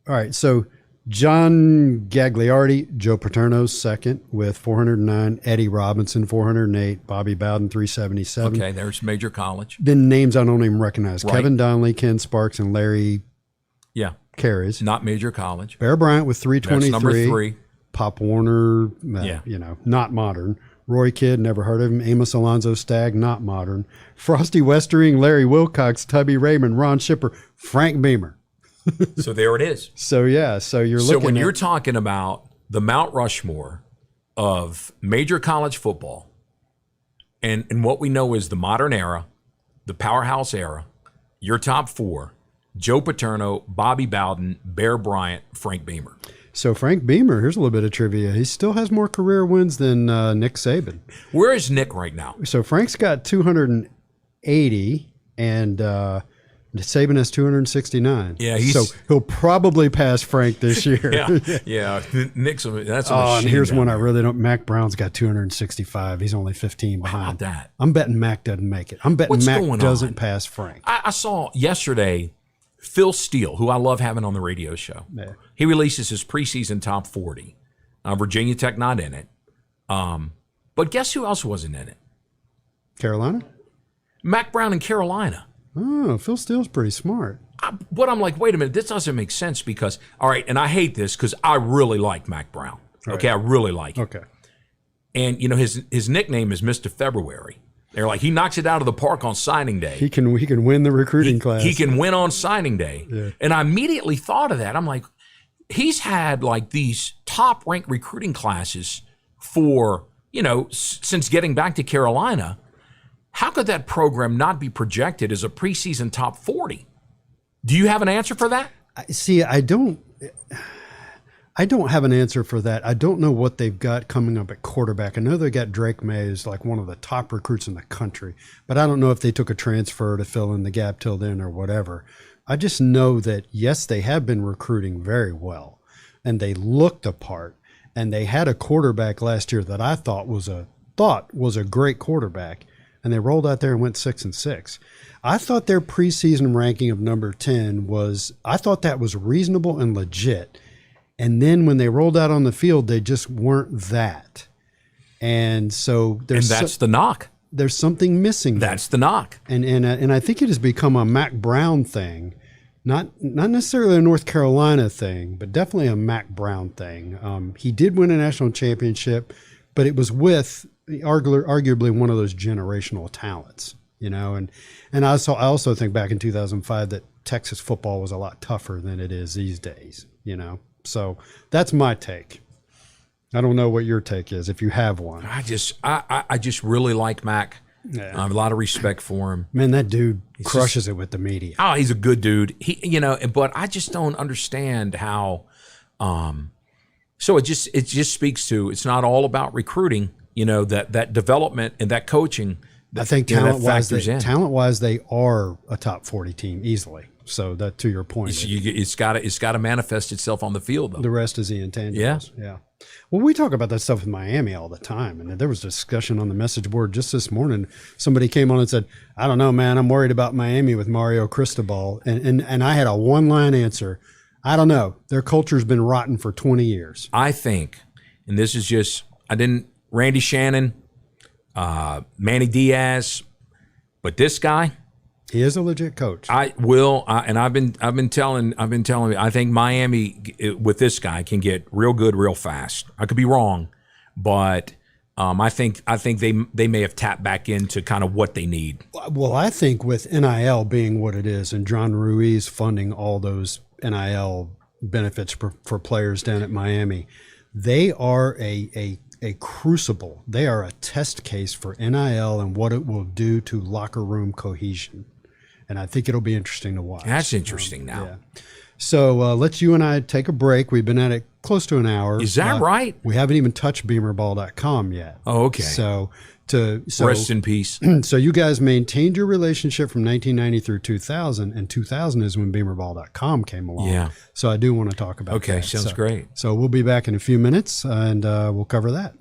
right, so John Gagliardi, Joe Paterno second with 409. Eddie Robinson 408. Bobby Bowden 377. Okay, there's major college. Then names I don't even recognize: Right. Kevin Donnelly, Ken Sparks, and Larry Yeah, Carries. not major college. Bear Bryant with That's 323. number 3. Pop Warner, Yeah. not modern. Roy Kidd, never heard of him. Amos Alonzo Stagg, not modern. Frosty Westering, Larry Wilcox, Tubby Raymond, Ron Shipper, Frank Beamer. So there it is. So yeah, so you're So looking when at, you're talking about the Mount Rushmore of major college football, and what we know is the modern era, the powerhouse era, your top 4, Joe Paterno, Bobby Bowden, Bear Bryant, Frank Beamer. so Frank Beamer, here's a little bit of trivia. He still has more career wins than Nick Saban. Where is Nick right now? So Frank's got 280 and Saban has 269. Yeah, he's- so he'll probably pass Frank this year. Yeah. Nick's that's a Oh, machine. and here's down one I there. really don't. Mac Brown's got 265. He's only 15 How behind. about that? I'm betting Mac doesn't make it. I'm betting What's Mac going doesn't on? pass Frank. I saw yesterday Phil Steele, who I love having on the radio show. Yeah. He releases his preseason top 40. Virginia Tech not in it. But guess who else wasn't in it? Carolina? Mac Brown in Carolina. Oh, Phil Steele's pretty smart. But I'm like, wait a minute, this doesn't make sense because, all right, and I hate this because I really like Mac Brown. Okay, I really like him. Okay. And, his nickname is Mr. February. They're like, he knocks it out of the park on signing day. He can win the recruiting class. He can win on signing day. Yeah. And I immediately thought of that. I'm like, he's had like these top ranked recruiting classes for, since getting back to Carolina. How could that program not be projected as a preseason top 40? Do you have an answer for that? See, I don't have an answer for that. I don't know what they've got coming up at quarterback. I know they got Drake May as like one of the top recruits in the country, but I don't know if they took a transfer to fill in the gap till then or whatever. I just know that, yes, they have been recruiting very well, and they looked the part, and they had a quarterback last year that I thought was a great quarterback, and they rolled out there and went 6-6. I thought their preseason ranking of number 10 I thought that was reasonable and legit. And then when they rolled out on the field, they just weren't that. And so that's the knock. There's something missing there. That's the knock. And I think it has become a Mac Brown thing, not necessarily a North Carolina thing, but definitely a Mac Brown thing. He did win a national championship, but it was with arguably one of those generational talents, And I also think back in 2005 that Texas football was a lot tougher than it is these days, So that's my take. I don't know what your take is, if you have one. I just really like Mac. Yeah. I have a lot of respect for him. Man, that dude crushes it with the media. Oh, he's a good dude. But I just don't understand how. So it just speaks to, it's not all about recruiting. That development and that coaching. I think talent-wise, they are a top 40 team easily. So that, to your point, It's got to manifest itself on the field, though. the rest is the intangibles. Yeah. Well, we talk about that stuff in Miami all the time, and there was a discussion on the message board just this morning. Somebody came on and said, "I don't know, man. I'm worried about Miami with Mario Cristobal," and I had a one-line answer. I don't know. Their culture's been rotten for 20 years. I think, and this is just, Randy Shannon, Manny Diaz, but this guy. He is a legit coach. I've been telling you, I think Miami with this guy can get real good real fast. I could be wrong, but I think they may have tapped back into kind of what they need. Well, I think with NIL being what it is, and John Ruiz funding all those NIL benefits for players down at Miami, they are a crucible. They are a test case for NIL and what it will do to locker room cohesion. And I think it'll be interesting to watch. That's interesting now. Yeah. So let's you and I take a break. We've been at it close to an hour. Is that right? We haven't even touched beamerball.com yet. Oh, okay. So rest in peace. So you guys maintained your relationship from 1990 through 2000, and 2000 is when beamerball.com came along. Yeah. So I do want to talk about that. Okay, sounds great. So we'll be back in a few minutes, and we'll cover that.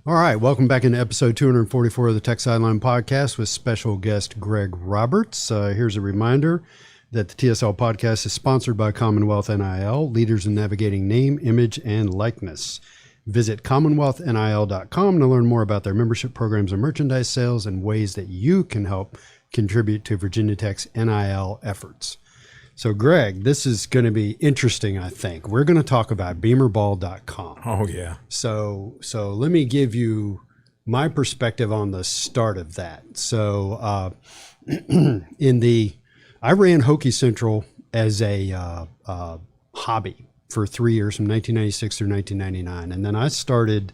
All right, welcome back into episode 244 of the Tech Sideline Podcast with special guest Greg Roberts. Here's a reminder that the TSL podcast is sponsored by Commonwealth NIL, leaders in navigating name, image, and likeness. Visit CommonwealthNIL.com to learn more about their membership programs and merchandise sales and ways that you can help contribute to Virginia Tech's NIL efforts. So, Greg, this is going to be interesting, I think. We're going to talk about BeamerBall.com. Oh, yeah. So let me give you my perspective on the start of that. So, I ran Hokie Central as a hobby for 3 years, from 1996 through 1999. And then I started,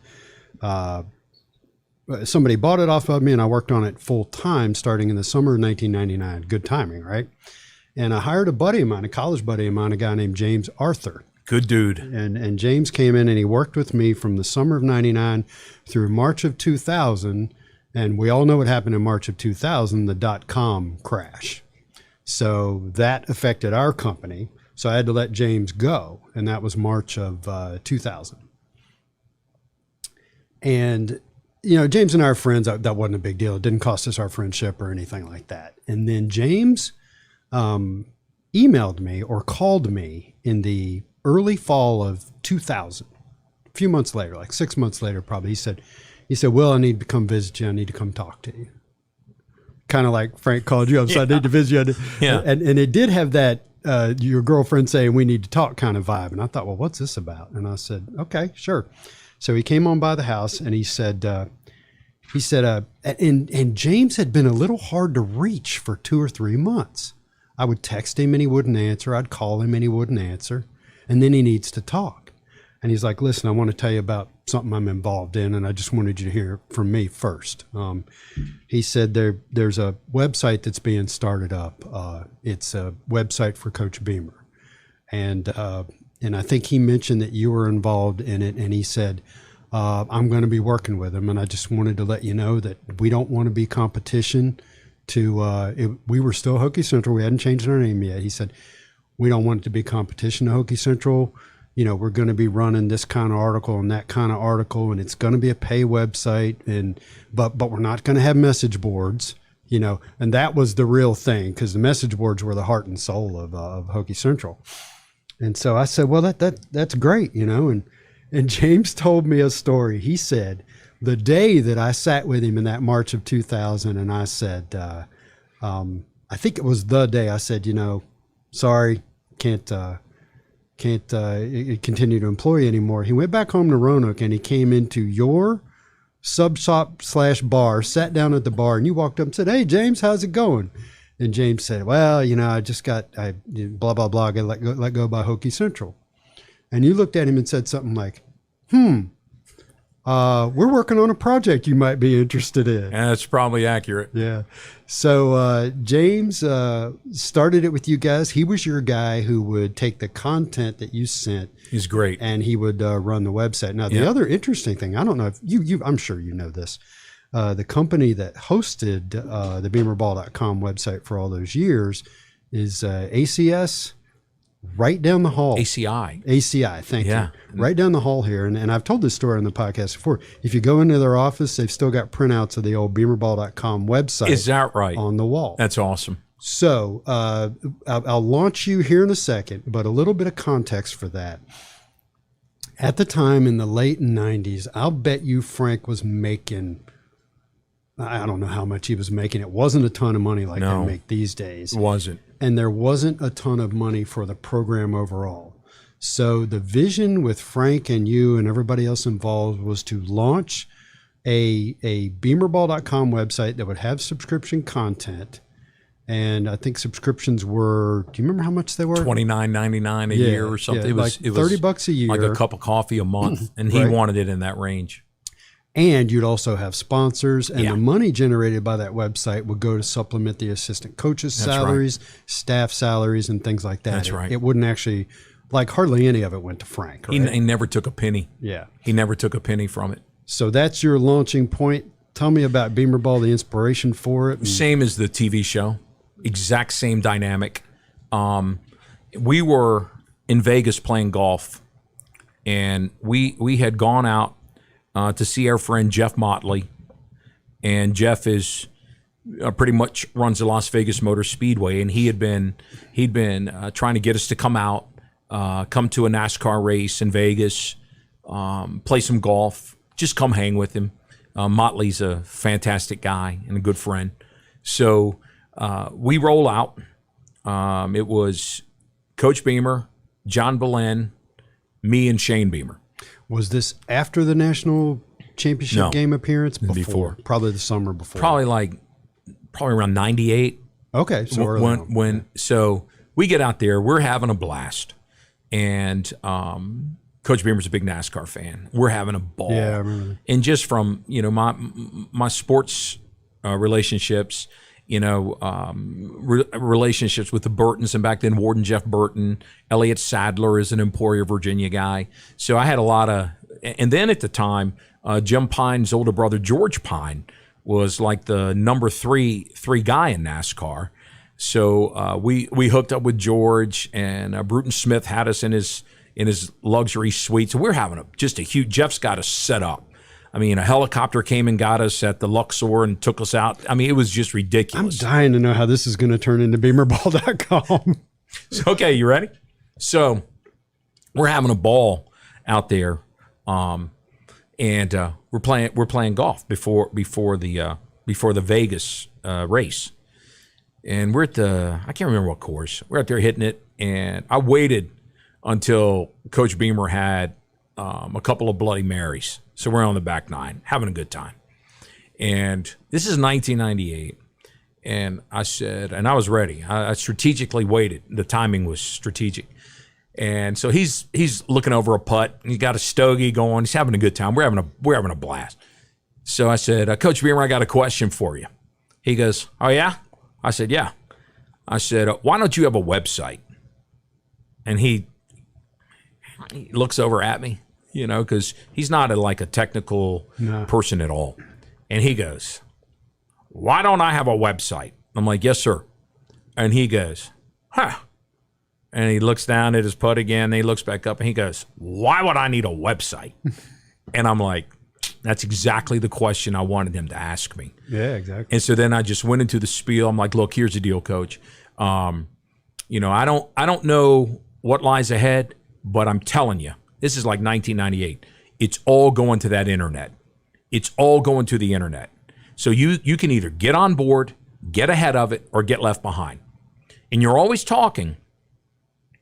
somebody bought it off of me, and I worked on it full time starting in the summer of 1999. Good timing, right? And I hired a buddy of mine, a college buddy of mine, a guy named James Arthur. Good dude. And James came in and he worked with me from the summer of 99 through March of 2000. And we all know what happened in March of 2000, the .com crash. So that affected our company. So I had to let James go. And that was March of 2000. And, you know, James and I are friends. That wasn't a big deal. It didn't cost us our friendship or anything like that. And then James emailed me or called me in the early fall of 2000, a few months later, like 6 months later, probably. He said, Will, I need to come visit you. I need to come talk to you. Kind of like Frank called you up, so I need to visit you. Yeah. And it did have that, your girlfriend saying we need to talk kind of vibe. And I thought, well, what's this about? And I said, okay, sure. So he came on by the house and he said, and James had been a little hard to reach for 2 or 3 months. I would text him and he wouldn't answer. I'd call him and he wouldn't answer. And then he needs to talk. And he's like, listen, I want to tell you about something I'm involved in, and I just wanted you to hear from me first. He said there's a website that's being started up. It's a website for Coach Beamer. And I think he mentioned that you were involved in it, and he said, I'm going to be working with him, and I just wanted to let you know that we don't want to be competition to we were still Hokie Central. We hadn't changed our name yet. He said, we don't want it to be competition to Hokie Central. You know, we're going to be running this kind of article and that kind of article, and it's going to be a pay website, but we're not going to have message boards, you know, and that was the real thing, because the message boards were the heart and soul of Hokie Central. And so I said, well, that's great, you know, and James told me a story. He said, the day that I sat with him in that March of 2000, and I said, I think it was the day I said, you know, sorry, can't continue to employ you anymore. He went back home to Roanoke and he came into your sub shop / bar, sat down at the bar, and you walked up and said, hey, James, how's it going? And James said, well, you know, I blah, blah, blah, got let go by Hokie Central. And you looked at him and said something like, we're working on a project you might be interested in. And that's probably accurate. Yeah. So James started it with you guys. He was your guy who would take the content that you sent. He's great. And he would run the website. Now, the other interesting thing, I don't know if I'm sure you know this, the company that hosted the BeamerBall.com website for all those years is ACS. Right down the hall. ACI, thank you. Right down the hall here. And I've told this story on the podcast before. If you go into their office, they've still got printouts of the old BeamerBall.com website. Is that right? On the wall. That's awesome. So I'll launch you here in a second, but a little bit of context for that. At the time in the late 90s, I'll bet you Frank was making, I don't know how much he was making. It wasn't a ton of money like they make these days. It wasn't. And there wasn't a ton of money for the program overall. So the vision with Frank and you and everybody else involved was to launch a BeamerBall.com website that would have subscription content. And I think subscriptions were, do you remember how much they were? $29.99 a year or something. Yeah, it was $30 a year. Like a cup of coffee a month. And he wanted it in that range. And you'd also have sponsors, and the money generated by that website would go to supplement the assistant coaches' salaries, staff salaries, and things like that. That's right. It wouldn't actually, like hardly any of it went to Frank. Right? He never took a penny. Yeah. He never took a penny from it. So that's your launching point. Tell me about Beamer Ball, the inspiration for it. Same as the TV show. Exact same dynamic. We were in Vegas playing golf, and we had gone out to see our friend Jeff Motley. And Jeff is pretty much runs the Las Vegas Motor Speedway, and he'd been trying to get us to come out, come to a NASCAR race in Vegas, play some golf, just come hang with him. Motley's a fantastic guy and a good friend. So we roll out. It was Coach Beamer, John Ballein, me, and Shane Beamer. Was this after the national championship game appearance? Before. Probably the summer before. Probably around 98. Okay, so early on. So we get out there, we're having a blast. And Coach Beamer's a big NASCAR fan. We're having a ball. Yeah, I remember. And just from, my sports relationships, relationships with the Burtons, and back then Warden Jeff Burton, Elliott Sadler is an Emporia, Virginia guy. So I had a lot of, and then at the time, Jim Pine's older brother, George Pine, was like the number three guy in NASCAR. So we hooked up with George, and Bruton Smith had us in his luxury suite. So we're having just a huge, Jeff's got us set up. I mean, a helicopter came and got us at the Luxor and took us out. I mean, it was just ridiculous. I'm dying to know how this is going to turn into BeamerBall.com. So, okay, you ready? So we're having a ball out there, and we're playing golf before the Vegas race, and we're at I can't remember what course. We're out there hitting it, and I waited until Coach Beamer had a couple of Bloody Marys. So we're on the back nine, having a good time. And this is 1998. And I said, and I was ready. I strategically waited. The timing was strategic. And so he's looking over a putt. He's got a stogie going. He's having a good time. We're having a blast. So I said, Coach Beamer, I got a question for you. He goes, oh, yeah? I said, yeah. I said, why don't you have a website? And he looks over at me, because he's not a technical person at all. And he goes, why don't I have a website? I'm like, yes, sir. And he goes, huh. And he looks down at his putt again. And he looks back up and he goes, why would I need a website? And I'm like, that's exactly the question I wanted him to ask me. Yeah, exactly. And so then I just went into the spiel. I'm like, look, here's the deal, Coach. I don't know what lies ahead, but I'm telling you, this is like 1998. It's all going to that internet. It's all going to the internet. So you can either get on board, get ahead of it, or get left behind. And you're always talking.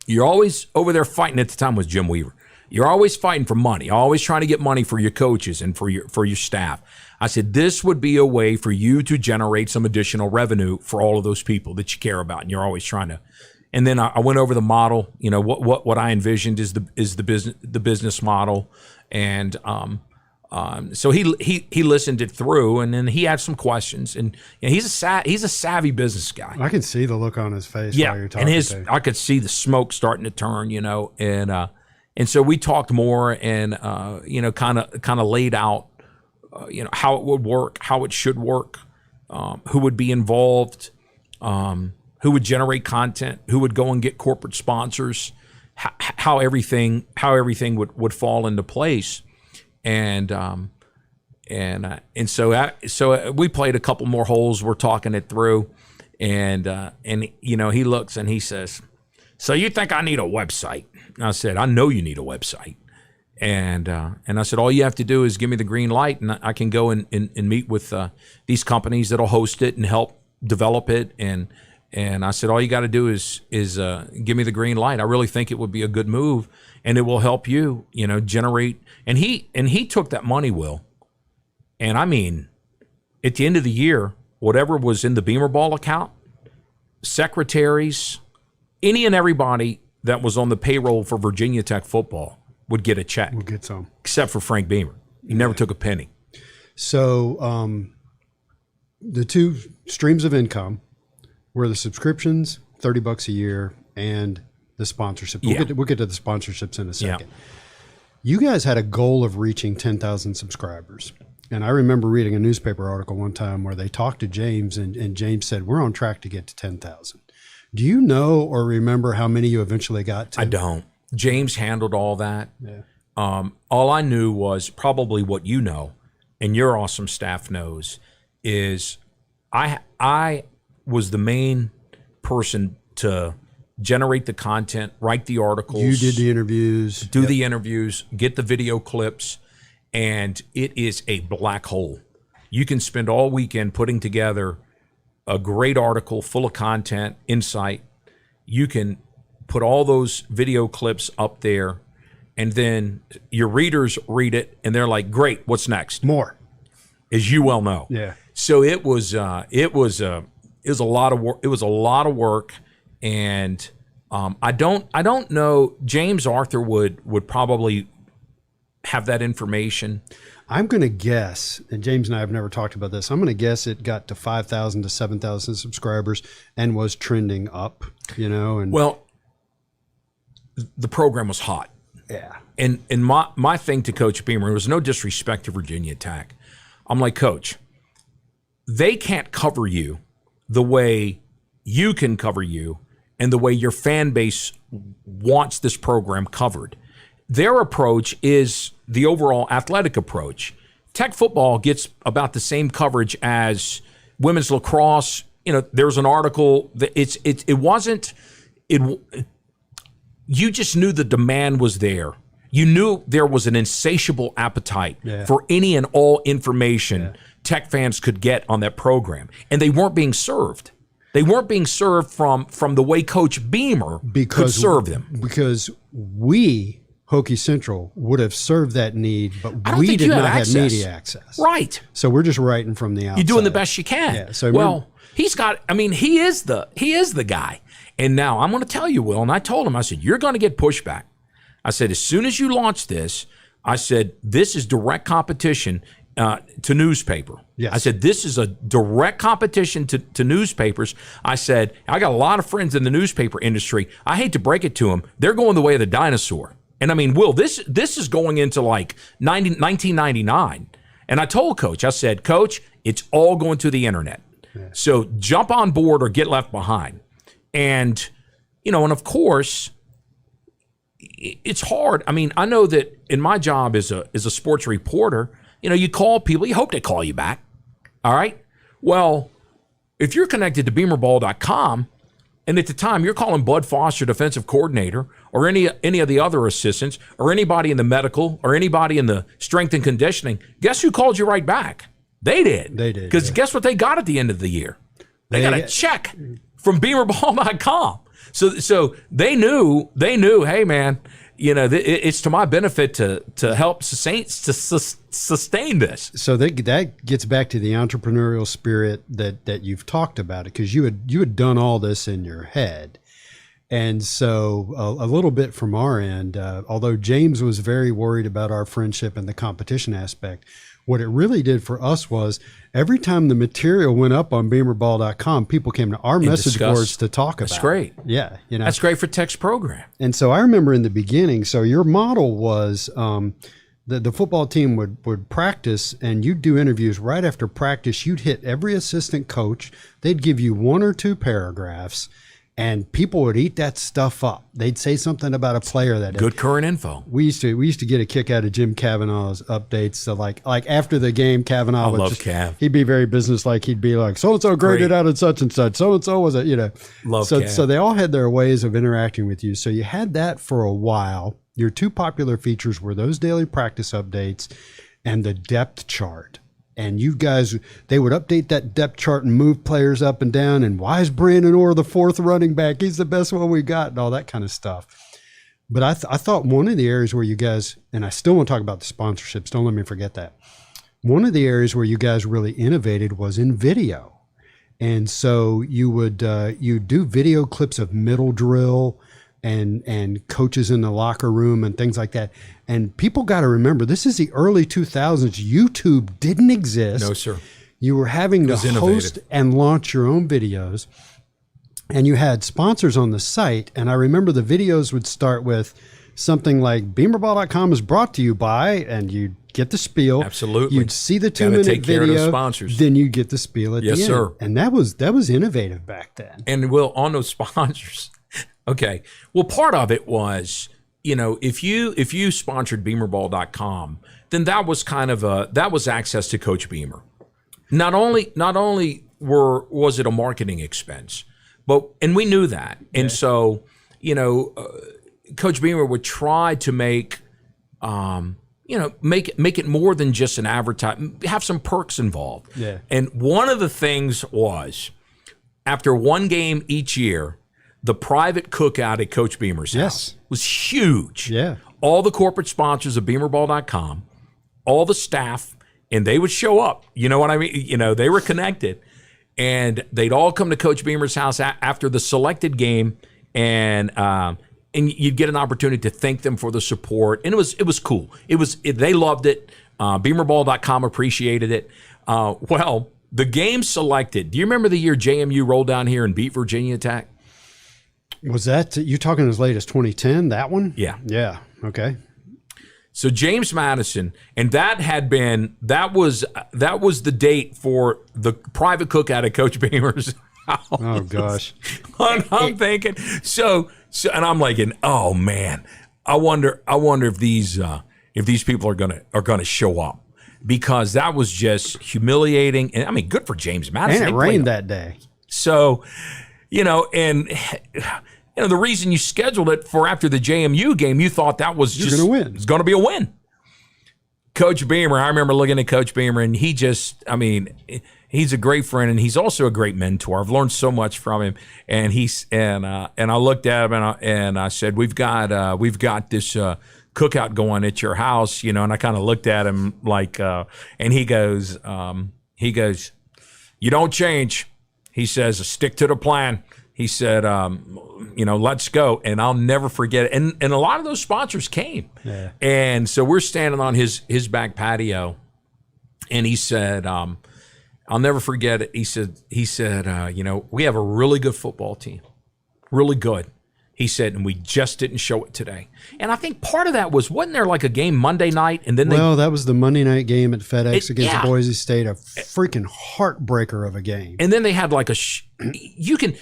You're always over there fighting. At the time was Jim Weaver. You're always fighting for money, always trying to get money for your coaches and for your staff. I said, this would be a way for you to generate some additional revenue for all of those people that you care about. And you're always trying to. And then I went over the model. What I envisioned is the business model, and so he listened it through, and then he had some questions. And he's a savvy business guy. I can see the look on his face while you're talking. And I could see the smoke starting to turn. And so we talked more, and kind of laid out how it would work, how it should work, who would be involved. Who would generate content, who would go and get corporate sponsors, how everything would fall into place, and so we played a couple more holes. We're talking it through, and he looks and he says, "So you think I need a website?" And I said, "I know you need a website," and I said, "All you have to do is give me the green light, and I can go and meet with these companies that'll host it and help develop it." And I said, all you got to do is give me the green light. I really think it would be a good move, and it will help you, generate. And he took that money, Will. And I mean, at the end of the year, whatever was in the Beamer Ball account, secretaries, any and everybody that was on the payroll for Virginia Tech football would get a check. We'll get some. Except for Frank Beamer. He never took a penny. So the two streams of income were the subscriptions, $30 a year, and the sponsorship. We'll get to the sponsorships in a second. Yeah. You guys had a goal of reaching 10,000 subscribers. And I remember reading a newspaper article one time where they talked to James, and James said, we're on track to get to 10,000. Do you know or remember how many you eventually got to? I don't. James handled all that. all I knew was probably what you know, and your awesome staff knows, is I was the main person to generate the content, write the articles. You did the interviews. Do the interviews, get the video clips, and it is a black hole. You can spend all weekend putting together a great article full of content, insight. You can put all those video clips up there, and then your readers read it, and they're like, great, what's next? More. As you well know. Yeah. So it was a lot of work. It was a lot of work, and I don't know. James Arthur would probably have that information. I'm going to guess, and James and I have never talked about this, I'm going to guess it got to 5,000 to 7,000 subscribers and was trending up, And well, the program was hot. Yeah. And my thing to Coach Beamer, there was no disrespect to Virginia Tech. I'm like, Coach, they can't cover you the way you can cover you and the way your fan base wants this program covered. Their approach is the overall athletic approach. Tech football gets about the same coverage as women's lacrosse. There's an article that you just knew the demand was there. You knew there was an insatiable appetite for any and all information Tech fans could get on that program, and they weren't being served. They weren't being served from the way Coach Beamer could serve them. Because we, Hokie Central, would have served that need, but we did not have media access. Right. So we're just writing from the outside. You're doing the best you can. Yeah. So he is the guy. And now I'm going to tell you, Will, and I told him, I said, you're going to get pushback. I said, as soon as you launch this, I said, this is direct competition to newspaper. Yes. I said, this is a direct competition to newspapers. I said, I got a lot of friends in the newspaper industry. I hate to break it to them. They're going the way of the dinosaur. And I mean, Will, this is going into like 1999. And I told Coach, I said, Coach, it's all going to the internet. Yeah. So jump on board or get left behind. And, and of course, it's hard. I mean, I know that in my job as a sports reporter, you call people, you hope they call you back. All right. Well, if you're connected to beamerball.com, and at the time you're calling Bud Foster, defensive coordinator, or any of the other assistants, or anybody in the medical, or anybody in the strength and conditioning, guess who called you right back? They did. They did. Because guess what they got at the end of the year? They got a check from beamerball.com. So they knew, hey man, it's to my benefit to help sustain this. So that gets back to the entrepreneurial spirit that you've talked about it, because you had done all this in your head. And so a little bit from our end, although James was very worried about our friendship and the competition aspect, what it really did for us was every time the material went up on beamerball.com, people came to our message boards to talk about it. That's great. Yeah. That's great for Tech's program. And so I remember in the beginning, so your model was the football team would practice, and you'd do interviews right after practice. You'd hit every assistant coach. They'd give you 1 or 2 paragraphs, and people would eat that stuff up. They'd say something about a player that good current info. We used to get a kick out of Jim Cavanaugh's updates. So like after the game, Cavanaugh would Cav. He'd be very businesslike. He'd be like, so and so graded out at such and such. So and so was a Love Cav. So they all had their ways of interacting with you. So you had that for a while. Your 2 popular features were those daily practice updates and the depth chart. And you guys, they would update that depth chart and move players up and down. And why is Brandon Orr the 4th running back? He's the best one we got, and all that kind of stuff. But I thought one of the areas where you guys, and I still want to talk about the sponsorships, don't let me forget that. One of the areas where you guys really innovated was in video. And so you would you do video clips of middle drill and coaches in the locker room and things like that. And people got to remember, this is the early 2000s. YouTube didn't exist. No, sir. You were having to host and launch your own videos. And you had sponsors on the site. And I remember the videos would start with something like beamerball.com is brought to you by, and you'd get the spiel. Absolutely. You'd see the 2-minute take video. Care of those sponsors. Then you'd get the spiel at the end. Yes, sir. And that was innovative back then. And Will, on those sponsors, okay. Well, part of it was if you sponsored beamerball.com, then that was that was access to Coach Beamer. Not only was it a marketing expense, and we knew that. And so, Coach Beamer would try to make it more than just an advertisement, have some perks involved. Yeah. And one of the things was, after one game each year, the private cookout at Coach Beamer's house was huge. Yeah. All the corporate sponsors of beamerball.com, all the staff, and they would show up. You know what I mean? They were connected. And they'd all come to Coach Beamer's house after the selected game, and you'd get an opportunity to thank them for the support. And it was cool. They loved it. Beamerball.com appreciated it. Well, the game selected. Do you remember the year JMU rolled down here and beat Virginia Tech? Was that you talking as late as 2010? That one? Yeah. Yeah. Okay. So James Madison, and that was the date for the private cookout at Coach Beamer's house. Oh gosh. And I'm thinking, so and I'm like, oh man, I wonder if these people are gonna show up, because that was just humiliating. And I mean, good for James Madison. And it rained that day. So, the reason you scheduled it for after the JMU game, you thought that was just going to win. It's going to be a win. Coach Beamer, I remember looking at Coach Beamer, and he's a great friend, and he's also a great mentor. I've learned so much from him. And I looked at him and I said, we've got this cookout going at your house, and I kind of looked at him like, and he goes, you don't change. He says, stick to the plan. He said, let's go. And I'll never forget it. And a lot of those sponsors came. Yeah. And so we're standing on his back patio. And he said, I'll never forget it. He said, we have a really good football team. Really good. He said, and we just didn't show it today. And I think part of that wasn't there like a game Monday night? And then that was the Monday night game at FedEx against Boise State, a freaking heartbreaker of a game. And then they had like you can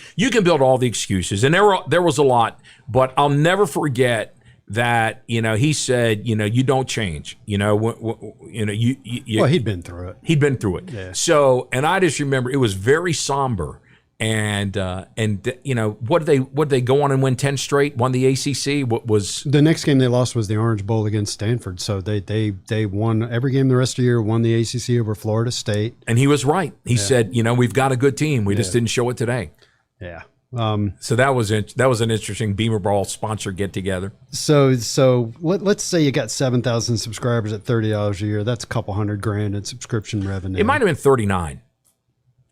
build all the excuses, and there was a lot, but I'll never forget that, he said, you don't change, well, he'd been through it. He'd been through it. Yeah. So, and I just remember it was very somber. And what did they go on and win 10 straight? Won the ACC. What was the next game they lost was the Orange Bowl against Stanford. So they won every game the rest of the year. Won the ACC over Florida State. And he was right. He said, we've got a good team. We just didn't show it today. Yeah. So that was an interesting Beamer Ball sponsor get together. So let's say you got 7,000 subscribers at $30 a year. That's a couple $100,000 in subscription revenue. It might have been 39.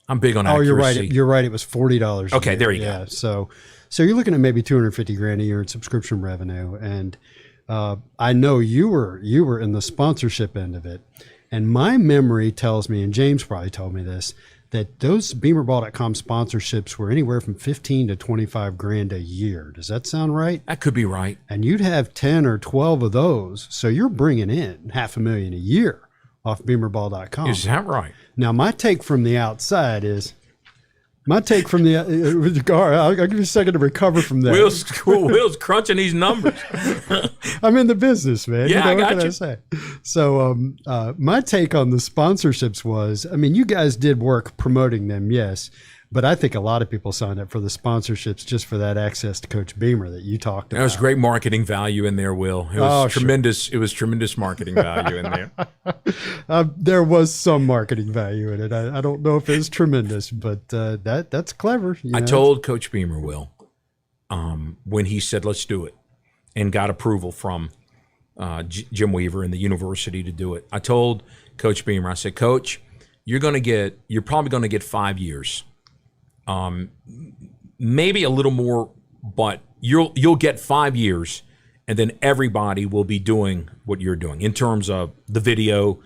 I'm big on accuracy. Oh, you're right. It was $40. Okay, there you go. So you're looking at maybe $250,000 a year in subscription revenue, and I know you were in the sponsorship end of it, and my memory tells me, and James probably told me this, that those BeamerBall.com sponsorships were anywhere from $15,000 to $25,000 a year. Does that sound right? That could be right. And you'd have 10 or 12 of those, so you're bringing in $500,000 a year off BeamerBall.com. Is that right? Now, my take from the outside is, I'll give you a second to recover from that. Will's crunching these numbers. I'm in the business, man. Yeah, I got what can I say? So my take on the sponsorships was, you guys did work promoting them, yes. But I think a lot of people signed up for the sponsorships just for that access to Coach Beamer that you talked about. There was great marketing value in there, Will. It was tremendous. Sure. It was tremendous marketing value in there. There was some marketing value in it. I don't know if it's tremendous, but that's clever. I told Coach Beamer, Will, when he said, let's do it, and got approval from Jim Weaver and the university to do it. I told Coach Beamer, I said, Coach, you're probably going to get 5 years. Maybe a little more, but you'll get 5 years, and then everybody will be doing what you're doing in terms of the video,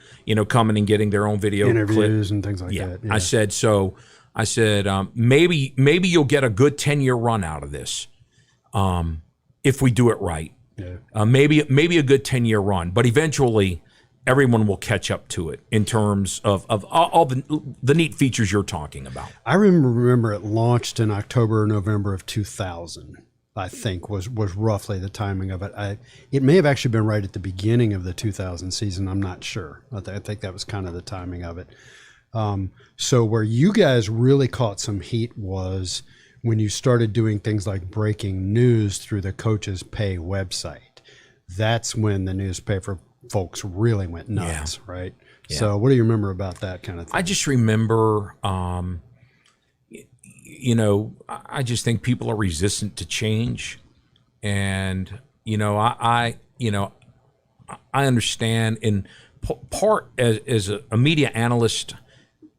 coming and getting their own video interviews clip. And things like that. Yeah. I said, maybe you'll get a good 10-year run out of this, if we do it right. Yeah. Maybe a good 10-year run, but eventually everyone will catch up to it in terms of all the neat features you're talking about. I remember it launched in October or November of 2000. I think was roughly the timing of it. It may have actually been right at the beginning of the 2000 season. I'm not sure. I think that was kind of the timing of it. So where you guys really caught some heat was when you started doing things like breaking news through the Coaches Pay website. That's when the newspaper folks really went nuts, right? Yeah. So what do you remember about that kind of thing? I just remember, I just think people are resistant to change. And, I understand in part as a media analyst,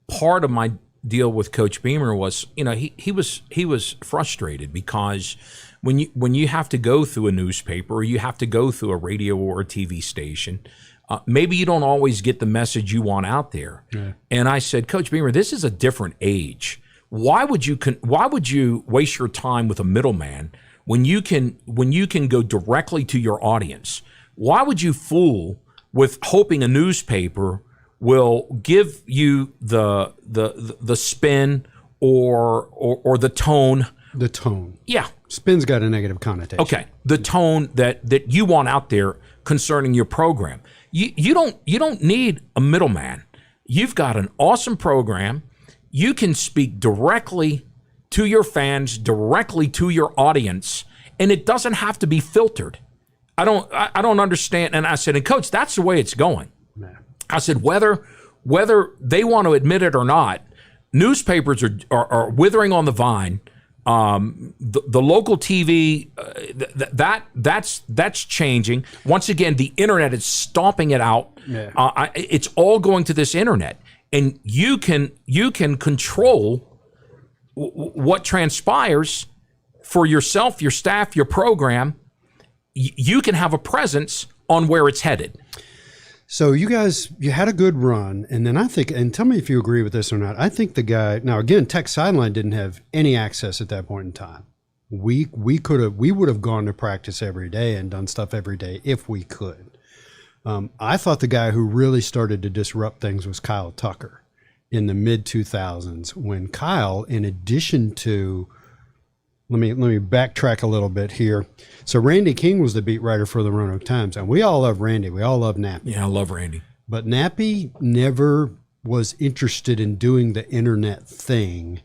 part of my deal with Coach Beamer was, he was frustrated because when you have to go through a newspaper or you have to go through a radio or a TV station, maybe you don't always get the message you want out there. Yeah. And I said, Coach Beamer, this is a different age. Why would you waste your time with a middleman when you can go directly to your audience? Why would you fool with hoping a newspaper will give you the spin or the tone? The tone. Yeah. Spin's got a negative connotation. Okay. The tone that you want out there concerning your program. You don't need a middleman. You've got an awesome program. You can speak directly to your fans, directly to your audience, and it doesn't have to be filtered. I don't understand. And I said, and Coach, that's the way it's going. Man. I said, whether they want to admit it or not, newspapers are withering on the vine. The local TV, that's changing. Once again, the internet is stomping it out. Yeah. It's all going to this internet, and you can control what transpires for yourself, your staff, your program. You can have a presence on where it's headed. So you had a good run, and then I think, and tell me if you agree with this or not, I think the guy, now again, Tech Sideline didn't have any access at that point in time. We would have gone to practice every day and done stuff every day if we could. I thought the guy who really started to disrupt things was Kyle Tucker in the mid-2000s, when Kyle, in addition to, let me backtrack a little bit here. So Randy King was the beat writer for the Roanoke Times, and we all love Randy. We all love Nappy. Yeah, I love Randy. But Nappy never was interested in doing the internet thing.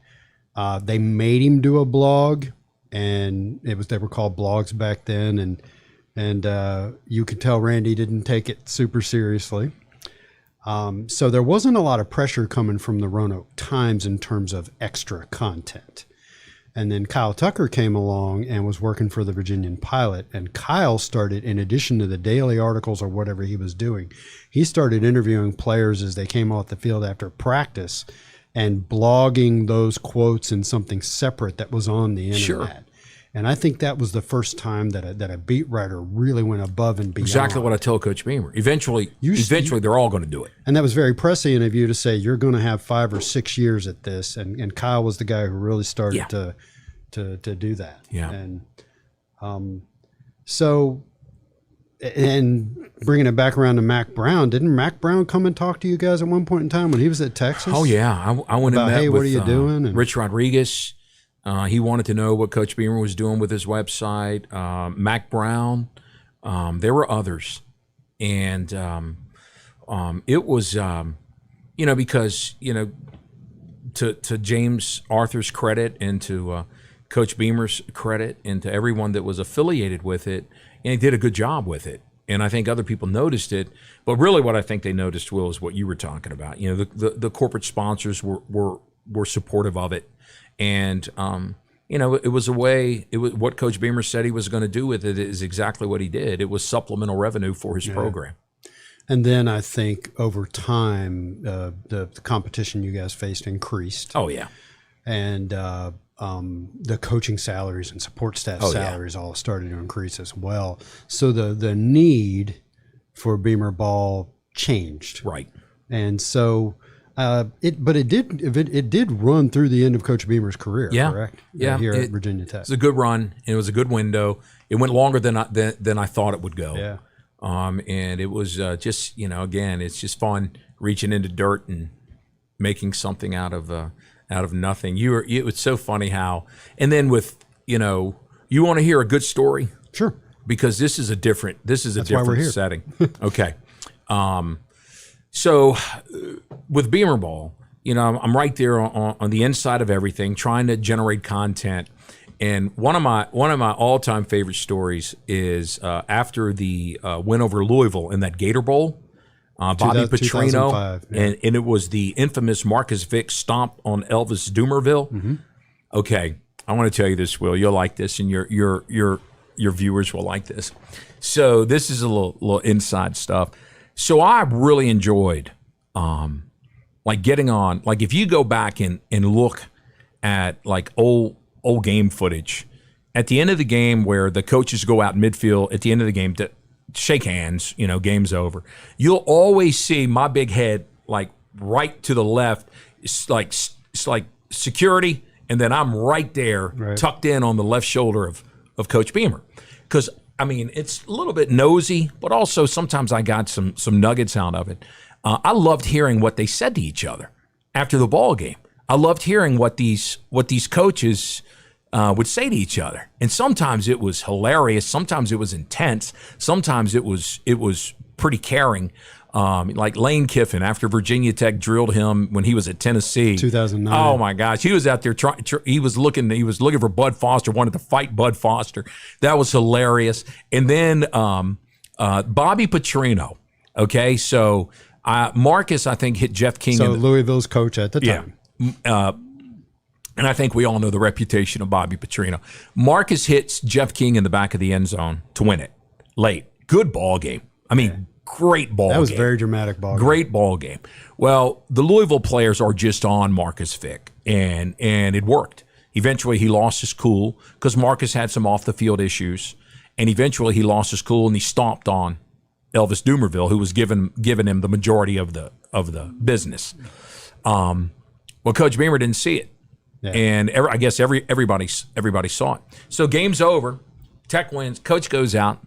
They made him do a blog, and they were called blogs back then, and you could tell Randy didn't take it super seriously. So there wasn't a lot of pressure coming from the Roanoke Times in terms of extra content. And then Kyle Tucker came along and was working for the Virginian Pilot. And Kyle started, in addition to the daily articles or whatever he was doing, he started interviewing players as they came off the field after practice and blogging those quotes in something separate that was on the internet. Sure. And I think that was the first time that a beat writer really went above and beyond. Exactly what I tell Coach Beamer. Eventually they're all going to do it. And that was very prescient of you to say you're going to have 5 or 6 years at this. And Kyle was the guy who really started to do that. Yeah. And so, and bringing it back around to Mac Brown, didn't Mac Brown come and talk to you guys at one point in time when he was at Texas? Oh yeah, I went and met hey, with what are you doing? And Rich Rodriguez. He wanted to know what Coach Beamer was doing with his website. Mac Brown. There were others, and it was because to James Arthur's credit and to Coach Beamer's credit and to everyone that was affiliated with it, and he did a good job with it. And I think other people noticed it, but really what I think they noticed, Will, is what you were talking about. The corporate sponsors were supportive of it. And, it was a way, what Coach Beamer said he was going to do with it is exactly what he did. It was supplemental revenue for his program. And then I think over time, the competition you guys faced increased. Oh, yeah. And the coaching salaries and support staff salaries all started to increase as well. So the need for Beamer Ball changed. Right. And so... It did run through the end of Coach Beamer's career, correct? Yeah, here at Virginia Tech. It's a good run, and it was a good window. It went longer than I thought it would go. Yeah. And it was just again, it's just fun reaching into dirt and making something out of nothing. It was so funny how, and then with You want to hear a good story? Sure. Because this is a different why we're here. setting. Okay. So with Beamer Ball, I'm right there on the inside of everything, trying to generate content. And one of my all-time favorite stories is after the win over Louisville in that Gator Bowl. Bobby Petrino, yeah. and it was the infamous Marcus Vick stomp on Elvis Dumerville. Mm-hmm. Okay, I want to tell you this, Will. You'll like this, and your viewers will like this. So this is a little inside stuff. So I really enjoyed, like getting on. Like if you go back and look at like old game footage, at the end of the game where the coaches go out in midfield at the end of the game to shake hands, game's over. You'll always see my big head like right to the left. It's like security, and then I'm right there, tucked in on the left shoulder of Coach Beamer. Because it's a little bit nosy, but also sometimes I got some nuggets out of it. I loved hearing what they said to each other after the ball game. I loved hearing what these coaches would say to each other. And sometimes it was hilarious. Sometimes it was intense. Sometimes it was pretty caring. Like Lane Kiffin, after Virginia Tech drilled him when he was at Tennessee. 2009. Oh, my gosh. He was out there he was looking for Bud Foster, wanted to fight Bud Foster. That was hilarious. And then Bobby Petrino. Okay, so Marcus, I think, hit Jeff King. So Louisville's coach at the time. Yeah. And I think we all know the reputation of Bobby Petrino. Marcus hits Jeff King in the back of the end zone to win it late. Good ball game. Great ball game. That was a very dramatic ball game. Great ball game. Well, the Louisville players are just on Marcus Vick, and it worked. Eventually, he lost his cool because Marcus had some off-the-field issues, and eventually he lost his cool and he stomped on Elvis Dumerville, who was giving him the majority of the business. Well, Coach Beamer didn't see it. Yeah. And I guess everybody saw it. So game's over. Tech wins. Coach goes out.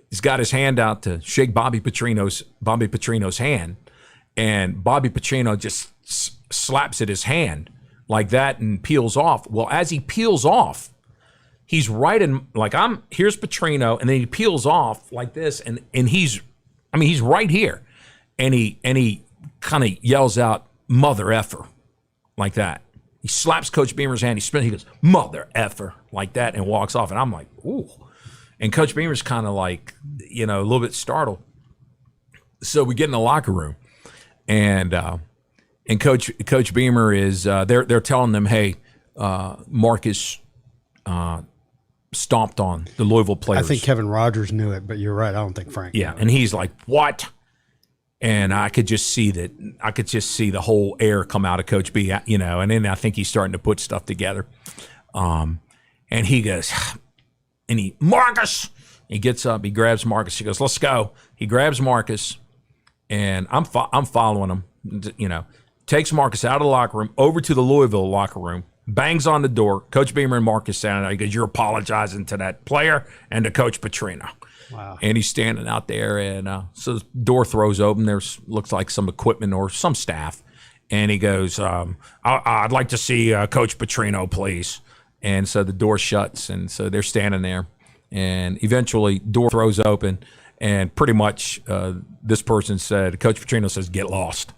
He's got his hand out to shake Bobby Petrino's hand, and Bobby Petrino just slaps at his hand like that and peels off. Well, as he peels off, he's right in here's Petrino, and then he peels off like this, and he's right here, and he kind of yells out "mother effer" like that. He slaps Coach Beamer's hand. He goes, "Mother effer," like that, and walks off. And I'm like, ooh. And Coach Beamer's kind of like, a little bit startled. So we get in the locker room, and Coach Beamer is they're telling them, hey, Marcus stomped on the Louisville players. I think Kevin Rogers knew it, but you're right. I don't think Frank knew it. And he's like, what? And I could just see the whole air come out of Coach B, and then I think he's starting to put stuff together. And he goes, Marcus, he gets up, he grabs Marcus, he goes, let's go. He grabs Marcus, and I'm following him, takes Marcus out of the locker room, over to the Louisville locker room, bangs on the door. Coach Beamer and Marcus standing there. He goes, you're apologizing to that player and to Coach Petrino. Wow. And he's standing out there, and so the door throws open. There's looks like some equipment or some staff. And he goes, I'd like to see Coach Petrino, please. And so the door shuts, and so they're standing there. And eventually, door throws open, and pretty much this person said, Coach Petrino says, get lost.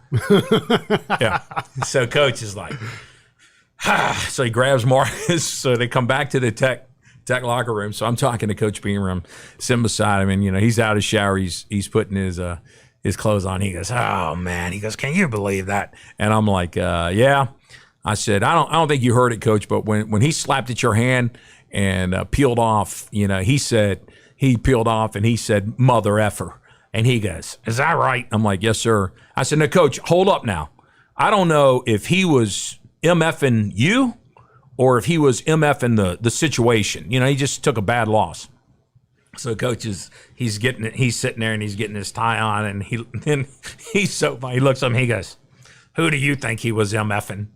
Yeah. So Coach is like, so he grabs Marcus. So they come back to the tech locker room. So I'm talking to Coach Beamer. I'm sitting beside him, and he's out of the shower. He's putting his clothes on. He goes, oh man. He goes, can you believe that? And I'm like, yeah. I said, I don't think you heard it, Coach, but when he slapped at your hand and peeled off, he peeled off and he said, mother effer. And he goes, is that right? I'm like, yes, sir. I said, no, Coach, hold up now. I don't know if he was MFing you or if he was MFing the situation. He just took a bad loss. So Coach he's sitting there and he's getting his tie on, and he's so funny. He looks at him, he goes, who do you think he was MFing?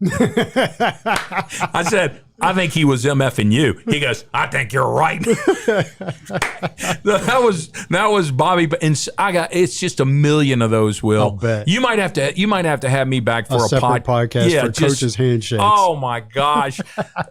I said, I think he was MFing you. He goes, I think you're right. that was Bobby. And it's just a million of those, Will. I'll bet. You might have to have me back for a separate podcast for coaches' handshakes. Oh my gosh.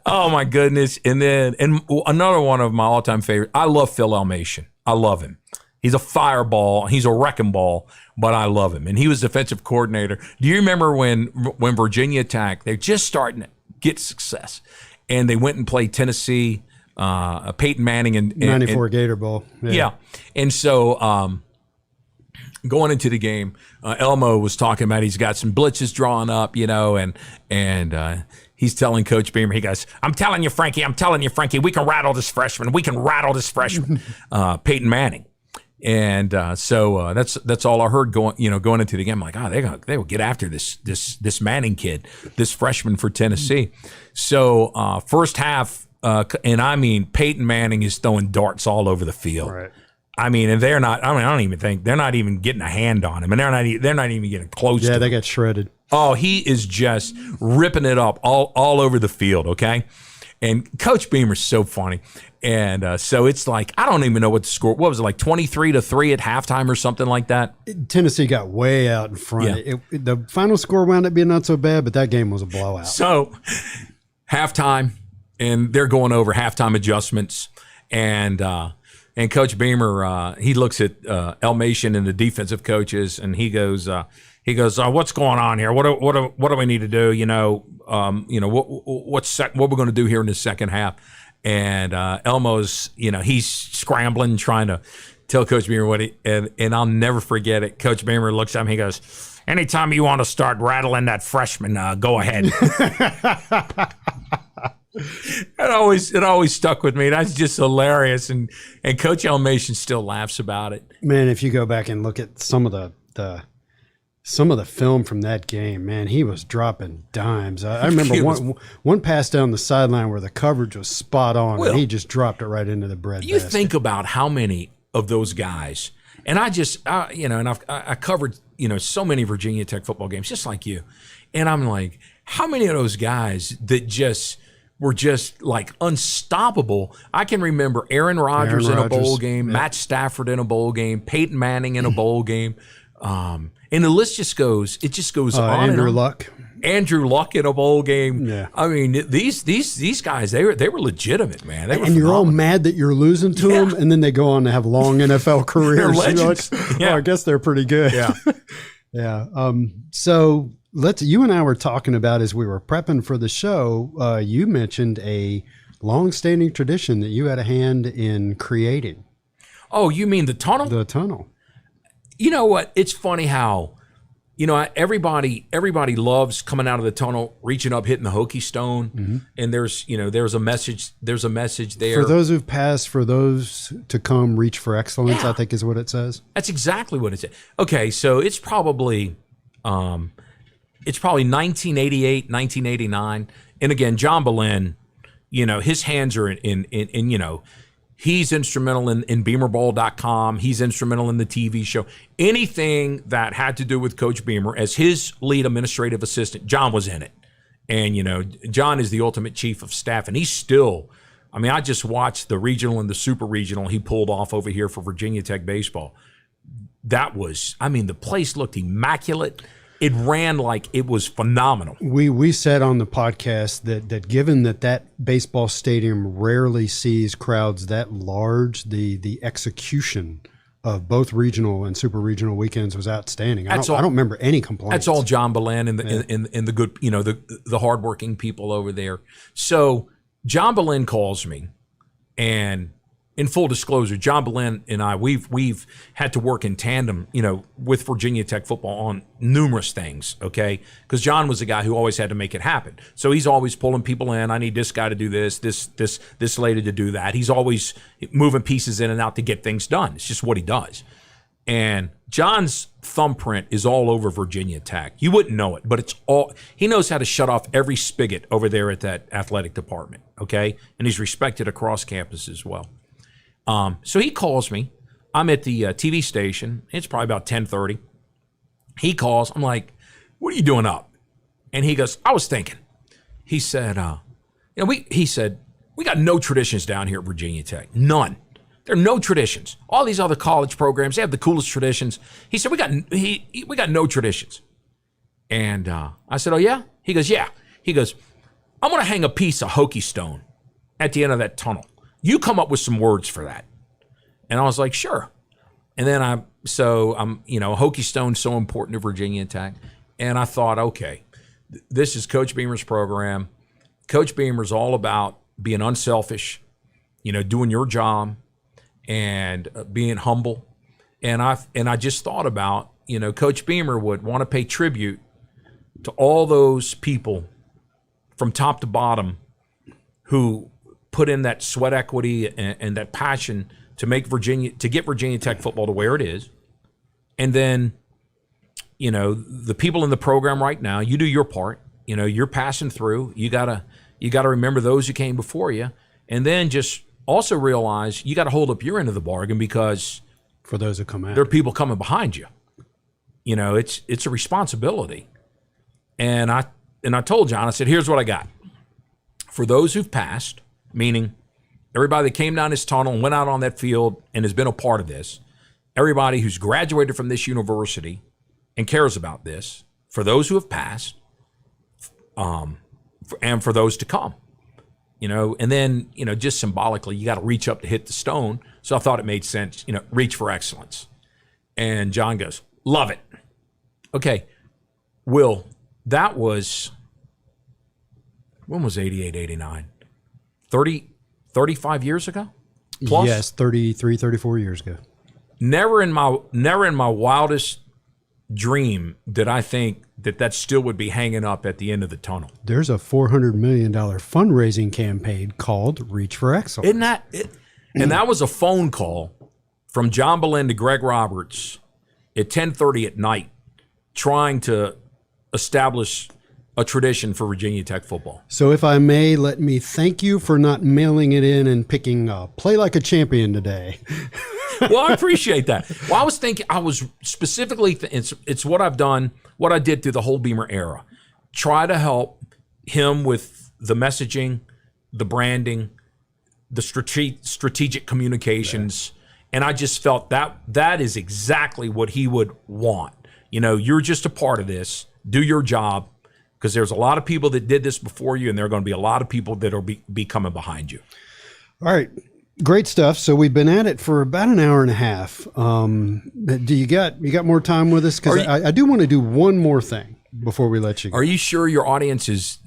Oh my goodness. And another one of my all-time favorites. I love Phil Elmation. I love him. He's a fireball. He's a wrecking ball, but I love him. And he was defensive coordinator. Do you remember when Virginia Tech, they're just starting to get success, and they went and played Tennessee, Peyton Manning and 94 Gator Bowl. Yeah. And so going into the game, Elmo was talking about he's got some blitzes drawn up, and he's telling Coach Beamer, he goes, I'm telling you, Frankie, we can rattle this freshman. Peyton Manning. And so that's all I heard going into the game. I'm like, they will get after this Manning kid, this freshman for Tennessee. So first half, and I mean, Peyton Manning is throwing darts all over the field. Right. I mean, and they're not. I don't even think they're not even getting a hand on him, and they're not even getting close. Yeah, to they him. got shredded. Oh, he is just ripping it up all over the field. Okay. And Coach Beamer's so funny. And so it's like, I don't even know what the score, what was it, like 23-3 at halftime or something like that? Tennessee got way out in front. Yeah. The final score wound up being not so bad, but that game was a blowout. So halftime, and they're going over halftime adjustments. And Coach Beamer, he looks at Elmation and the defensive coaches, and he goes, what's going on here? What do we need to do? What we're going to do here in the second half? And Elmo's, he's scrambling, trying to tell Coach Beamer what and I'll never forget it. Coach Beamer looks at me, he goes, anytime you want to start rattling that freshman, go ahead. It always stuck with me. That's just hilarious. And Coach Elmation still laughs about it. Man, if you go back and look at some of the film from that game, man, he was dropping dimes. I remember one pass down the sideline where the coverage was spot on, and he just dropped it right into the bread You basket. Think about how many of those guys, and I covered, so many Virginia Tech football games, just like you, and I'm like, how many of those guys that just were just like unstoppable? I can remember Aaron Rodgers in a bowl game, Matt Stafford in a bowl game, Peyton Manning in a bowl game. And the list just goes on. Andrew Luck in a bowl game. Yeah. I mean, these guys, they were legitimate, man. They were and you're all mad that you're losing to them, and then they go on to have long NFL careers. They're legends. I guess they're pretty good. Yeah. Yeah. So you and I were talking about, as we were prepping for the show, you mentioned a long-standing tradition that you had a hand in creating. Oh, you mean the tunnel? The tunnel. You know what? It's funny how, everybody loves coming out of the tunnel, reaching up, hitting the Hokie stone, and there's a message there. For those who've passed, for those to come, reach for excellence, I think is what it says. That's exactly what it says. Okay, so it's probably 1988, 1989, and again, John Ballein, his hands are in he's instrumental in BeamerBall.com. He's instrumental in the TV show. Anything that had to do with Coach Beamer as his lead administrative assistant, John was in it. And, John is the ultimate chief of staff. And he's still, I just watched the regional and the super regional he pulled off over here for Virginia Tech baseball. That was, the place looked immaculate. It ran like it was phenomenal. We said on the podcast that given that baseball stadium rarely sees crowds that large, the execution of both regional and super regional weekends was outstanding. I don't remember any complaints. That's all John Ballein and the good, the hardworking people over there. So John Ballein calls me, and in full disclosure, John Ballein and I, we've had to work in tandem, with Virginia Tech football on numerous things, okay? Because John was a guy who always had to make it happen. So he's always pulling people in. I need this guy to do this lady to do that. He's always moving pieces in and out to get things done. It's just what he does. And John's thumbprint is all over Virginia Tech. You wouldn't know it, but he knows how to shut off every spigot over there at that athletic department, okay? And he's respected across campus as well. So he calls me. I'm at the TV station. It's probably about 10:30. He calls. I'm like, what are you doing up? And he goes, I was thinking. He said, we got no traditions down here at Virginia Tech. None. There are no traditions. All these other college programs, they have the coolest traditions. He said, we got no traditions. And I said, oh, yeah? He goes, yeah. He goes, I'm going to hang a piece of Hokie stone at the end of that tunnel. You come up with some words for that. And I was like, sure. And then Hokie stone's so important to Virginia Tech. And I thought, okay, this is Coach Beamer's program. Coach Beamer's all about being unselfish, doing your job and being humble. And I just thought about, Coach Beamer would want to pay tribute to all those people from top to bottom who put in that sweat equity and that passion to get Virginia Tech football to where it is. And then, the people in the program right now, you do your part. You're passing through. You gotta remember those who came before you, and then just also realize you got to hold up your end of the bargain, because for those who come out, there are people coming behind you. It's a responsibility. And I told John, I said, here's what I got. For those who've passed, meaning everybody that came down this tunnel and went out on that field and has been a part of this, everybody who's graduated from this university and cares about this, for those who have passed, and for those to come, and then, just symbolically, you got to reach up to hit the stone. So I thought it made sense, reach for excellence. And John goes, love it. Okay, Will, that was, when was 88, 89? 35 years ago? Plus? Yes, 33, 34 years ago. Never in my wildest dream did I think that still would be hanging up at the end of the tunnel. There's a $400 million fundraising campaign called Reach for Excellence. Isn't that it? And that was a phone call from John Ballein to Greg Roberts at 10:30 at night, trying to establish a tradition for Virginia Tech football. So if I may, let me thank you for not mailing it in and picking Play Like a Champion today. Well, I appreciate that. Well, I was specifically, it's what I've done, what I did through the whole Beamer era. Try to help him with the messaging, the branding, the strategic communications. Yeah. And I just felt that is exactly what he would want. You're just a part of this. Do your job, because there's a lot of people that did this before you, and there are going to be a lot of people that will be coming behind you. All right. Great stuff. So we've been at it for about an hour and a half. Do you got more time with us? Because I do want to do one more thing before we let you go. Are you sure your audience is?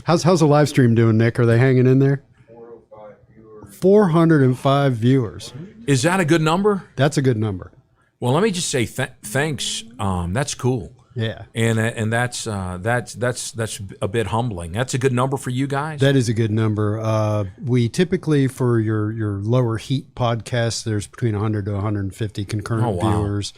How's the live stream doing, Nick? Are they hanging in there? 405 viewers. 405 viewers. Is that a good number? That's a good number. Well, let me just say thanks. That's cool. Yeah, and that's a bit humbling. That's a good number for you guys. That is a good number. We typically, for your lower heat podcasts, there's between 100 to 150 concurrent viewers.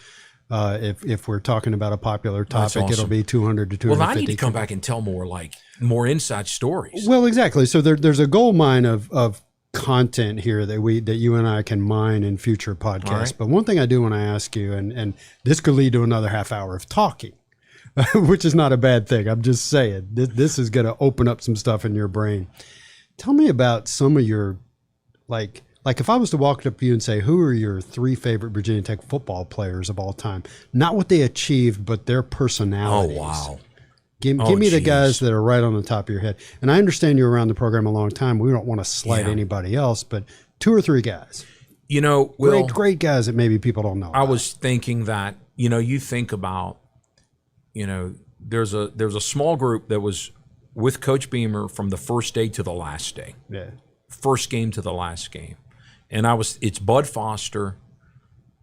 If we're talking about a popular topic, awesome. It'll be 200 to 250. Well, I need to come back and tell more inside stories. Well, exactly. So there's a gold mine of content here that you and I can mine in future podcasts. Right. But one thing I do want to ask you, and this could lead to another half hour of talking, which is not a bad thing. I'm just saying this is going to open up some stuff in your brain. Tell me about some of your, like if I was to walk up to you and say, who are your 3 favorite Virginia Tech football players of all time? Not what they achieved, but their personalities. Oh, wow. Give me the guys that are right on the top of your head. And I understand you're around the program a long time. We don't want to slight anybody else, but 2 or 3 guys. Will, great guys that maybe people don't know about. I was thinking that, you think about, there's a small group that was with Coach Beamer from the first day to the last day. Yeah. First game to the last game. And it's Bud Foster,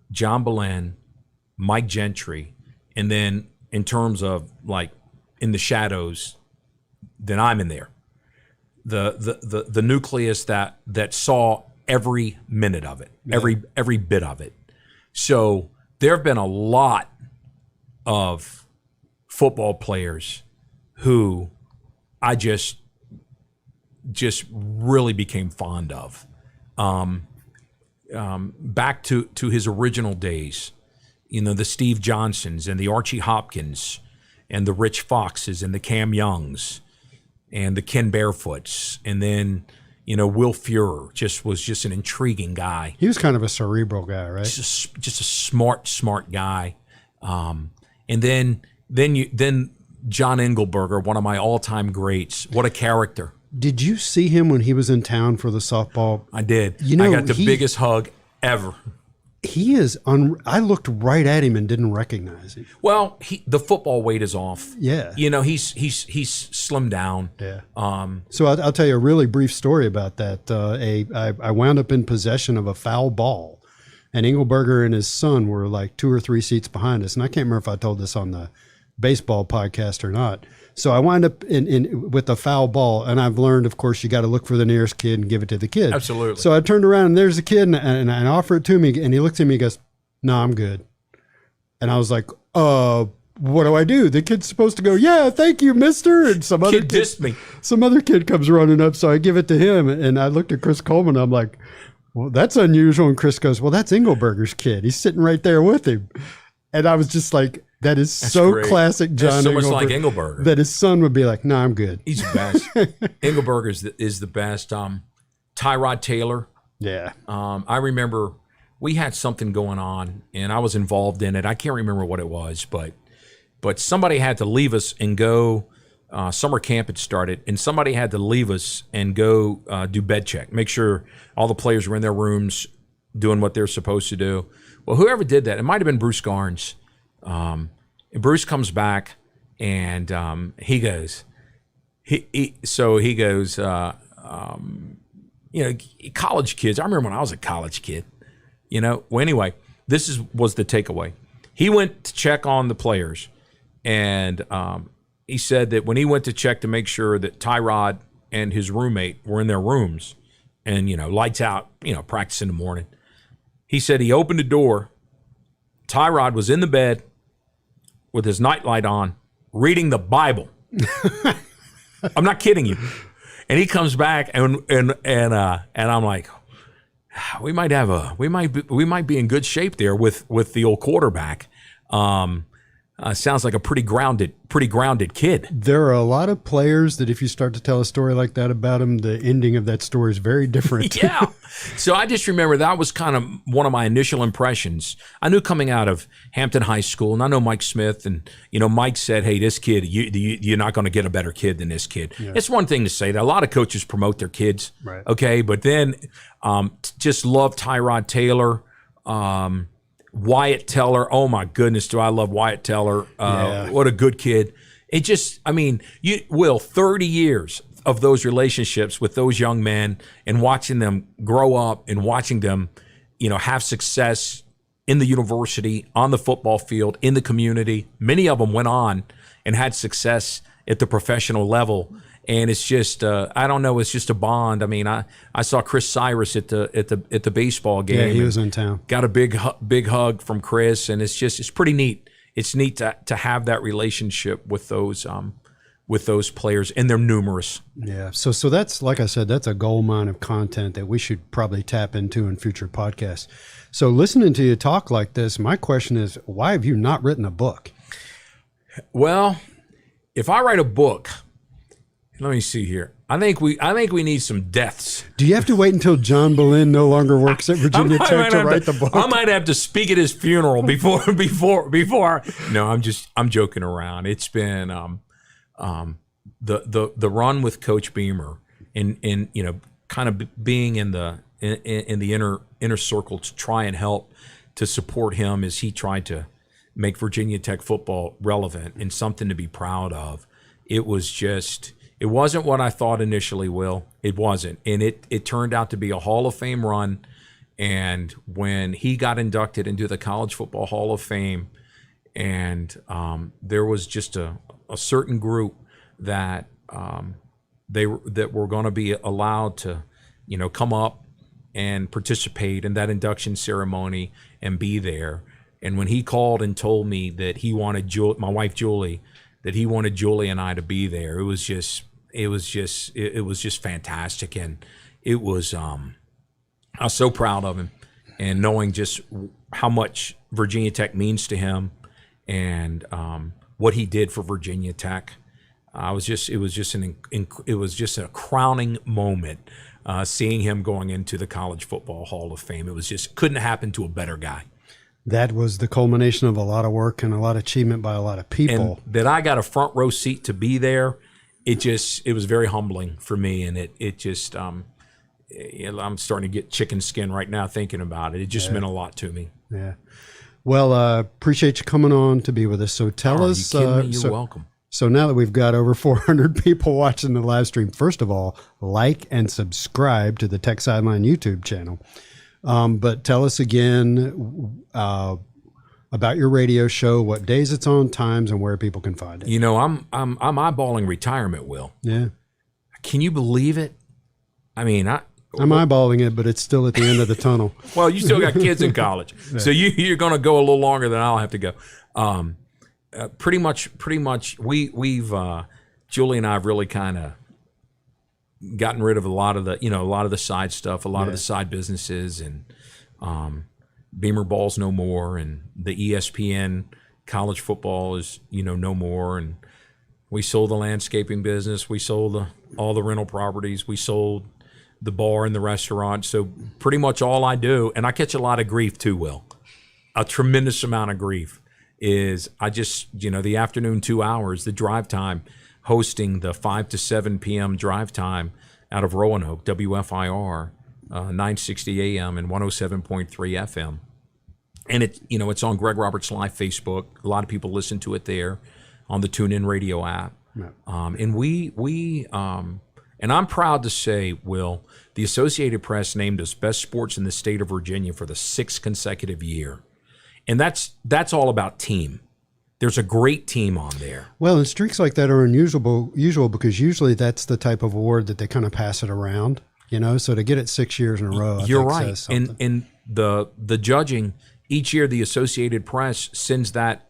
John Ballein, Mike Gentry, and then in terms of in the shadows, then I'm in there. The nucleus that saw every minute of it, every bit of it. So there have been a lot of football players who I just really became fond of. Back to his original days, the Steve Johnsons and the Archie Hopkins and the Rich Foxes and the Cam Youngs and the Ken Barefoots, and then Will Fuhrer was just an intriguing guy. He was kind of a cerebral guy, right? Just a smart guy. And then John Engelberger, one of my all-time greats. What a character. Did you see him when he was in town for the softball? I did. I got the biggest hug ever. He is I looked right at him and didn't recognize him. Well, the football weight is off. Yeah. He's slimmed down. Yeah. So I'll tell you a really brief story about that. I wound up in possession of a foul ball, and Engelberger and his son were like 2 or 3 seats behind us. And I can't remember if I told this on the baseball podcast or not. So I wind up with the foul ball, and I've learned, of course, you got to look for the nearest kid and give it to the kid. Absolutely. So I turned around, and there's a kid, and I offer it to me, and he looks at me and goes, "No, I'm good." And I was like, what do I do? The kid's supposed to go, "Yeah, thank you, mister." And some other kid dissed me. Some other kid comes running up, so I give it to him, and I looked at Chris Coleman, and I'm like, "Well, that's unusual." And Chris goes, "Well, that's Engelberger's kid. He's sitting right there with him." And I was just like, that is so great. Classic John That's so Engelberger, much like Engelberger. that his son would be like, "No, I'm good." He's the best. Engelberger is the best. Tyrod Taylor. Yeah. I remember we had something going on, and I was involved in it. I can't remember what it was, but somebody had to leave us and go. Summer camp had started, and somebody had to leave us and go do bed check, make sure all the players were in their rooms doing what they're supposed to do. Well, whoever did that, it might have been Bruce Garnes. And Bruce comes back, and he goes, college kids. I remember when I was a college kid. Well, anyway, this was the takeaway. He went to check on the players, and he said that when he went to check to make sure that Tyrod and his roommate were in their rooms, and lights out, practice in the morning. He said he opened the door. Tyrod was in the bed with his nightlight on, reading the Bible. I'm not kidding you. And he comes back, and I'm like, we might be in good shape there with the old quarterback. Sounds like a pretty grounded kid. There are a lot of players that if you start to tell a story like that about them, the ending of that story is very different. Yeah. So I just remember that was kind of one of my initial impressions. I knew coming out of Hampton High School, and I know Mike Smith, and Mike said, "Hey, this kid, you're not going to get a better kid than this kid." Yeah. It's one thing to say that. A lot of coaches promote their kids, right? Okay, but then just love Tyrod Taylor. Wyatt Teller, oh my goodness, do I love Wyatt Teller. What a good kid. It just, 30 years of those relationships with those young men and watching them grow up and watching them, have success in the university, on the football field, in the community. Many of them went on and had success at the professional level. And it's just, I don't know, it's just a bond. I saw Chris Cyrus at the baseball game. Yeah, he was in town. Got a big hug from Chris, and it's pretty neat. It's neat to have that relationship with those players, and they're numerous. Yeah. So that's, like I said, that's a gold mine of content that we should probably tap into in future podcasts. So listening to you talk like this, my question is, why have you not written a book? Well, if I write a book. Let me see here. I think we need some deaths. Do you have to wait until John Ballein no longer works at Virginia Tech to write the book? I might have to speak at his funeral before. No, I'm joking around. It's been the run with Coach Beamer and kind of being in the inner circle to try and help to support him as he tried to make Virginia Tech football relevant and something to be proud of. It wasn't what I thought initially, Will. It wasn't. And it turned out to be a Hall of Fame run. And when he got inducted into the College Football Hall of Fame, and there was just a certain group that that were going to be allowed to, come up and participate in that induction ceremony and be there. And when he called and told me that he wanted my wife Julie, that he wanted Julie and I to be there, it was just fantastic. And it was I was so proud of him, and knowing just how much Virginia Tech means to him, and what he did for Virginia Tech. It was just a crowning moment seeing him going into the College Football Hall of Fame. It was just couldn't happen to a better guy. That was the culmination of a lot of work and a lot of achievement by a lot of people. And that I got a front row seat to be there. It was very humbling for me, and I'm starting to get chicken skin right now thinking about it. It just meant a lot to me. Yeah. Well, appreciate you coming on to be with us. So tell us. Are you kidding me? You're welcome. So now that we've got over 400 people watching the live stream, first of all, like and subscribe to the Tech Sideline YouTube channel. But tell us again about your radio show, what days it's on, times, and where people can find it. You know, I'm eyeballing retirement, Will. Yeah. Can you believe it? I mean, I'm eyeballing it, but it's still at the end of the tunnel. Well, you still got kids in college, so you're going to go a little longer than I'll have to go. Pretty much, we've Julie and I have really kind of gotten rid of a lot of the side stuff, a lot of the side businesses, and Beamer Ball's no more, and the ESPN college football is no more, and we sold the landscaping business, we sold all the rental properties, we sold the bar and the restaurant. So pretty much all I do, and I catch a lot of grief too, Will, a tremendous amount of grief, is I just, the afternoon 2 hours, the drive time, hosting the 5 to 7 p.m. drive time out of Roanoke, WFIR, 960 AM and 107.3 FM. And it's on Greg Roberts Live Facebook. A lot of people listen to it there on the TuneIn Radio app. Yeah. And I'm proud to say, Will, the Associated Press named us best sports in the state of Virginia for the 6th consecutive year. And that's all about team. There's a great team on there. Well, and streaks like that are unusual because usually that's the type of award that they kind of pass it around, So to get it 6 years in a row, you're right. And the judging, each year the Associated Press sends that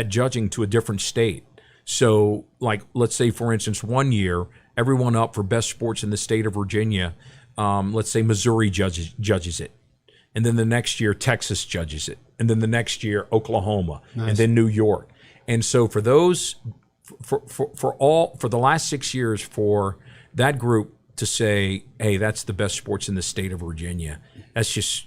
judging to a different state. So, like, let's say, for instance, one year, everyone up for best sports in the state of Virginia, let's say Missouri judges it. And then the next year, Texas judges it. And then the next year, Oklahoma. Nice. And then New York. And so for those, for the last 6 years, for that group to say, hey, that's the best sports in the state of Virginia, that's just,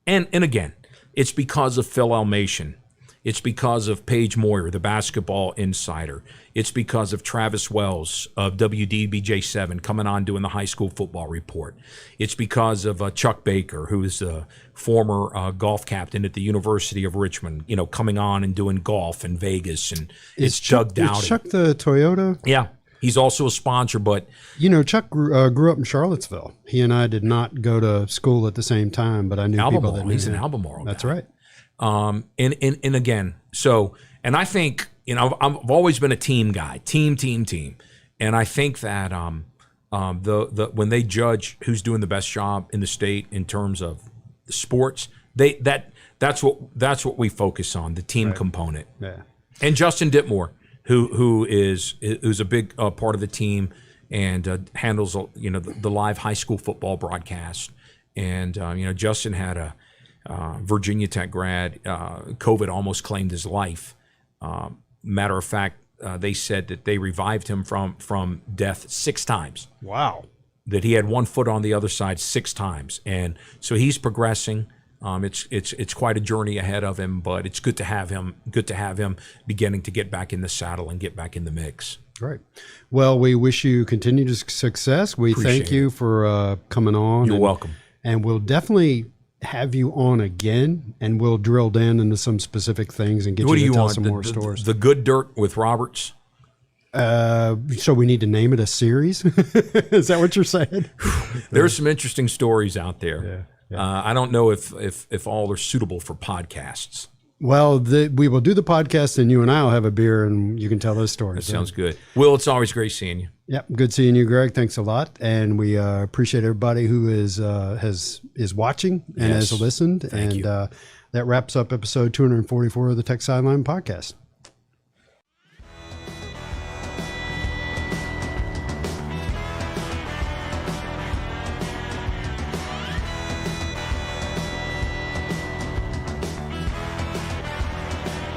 and again, it's because of Phil Almation. It's because of Paige Moyer, the basketball insider. It's because of Travis Wells of WDBJ7 coming on doing the high school football report. It's because of Chuck Baker, who is a former golf captain at the University of Richmond, coming on and doing golf in Vegas. And it's Doug Dowdy. Is Chuck the Toyota? Yeah. He's also a sponsor, but... Chuck grew up in Charlottesville. He and I did not go to school at the same time, but I knew people that knew He's him. an Albemarle guy. That's right. And again, and I think, I've always been a team guy, team. And I think that when they judge who's doing the best job in the state in terms of the sports, that's what we focus on, the team component. Yeah. And Justin Ditmore, who's a big part of the team and handles the live high school football broadcast. And Justin had a Virginia Tech grad. COVID almost claimed his life. Matter of fact, they said that they revived him from death 6 times. Wow. That he had one foot on the other side 6 times. And so he's progressing. It's quite a journey ahead of him, but it's good to have him beginning to get back in the saddle and get back in the mix. Right. Well, we wish you continued success. We thank you for coming on. You're welcome. And we'll definitely have you on again, and we'll drill down into some specific things and get you to tell some more stories. The Good Dirt with Roberts? So we need to name it a series? Is that what you're saying? There's some interesting stories out there. Yeah. Yeah. I don't know if all are suitable for podcasts. Well, we will do the podcast, and you and I will have a beer, and you can tell those stories. That sounds good. Will, it's always great seeing you. Yep, good seeing you, Greg. Thanks a lot, and we appreciate everybody who is watching and has listened. Thank you. That wraps up episode 244 of the Tech Sideline Podcast.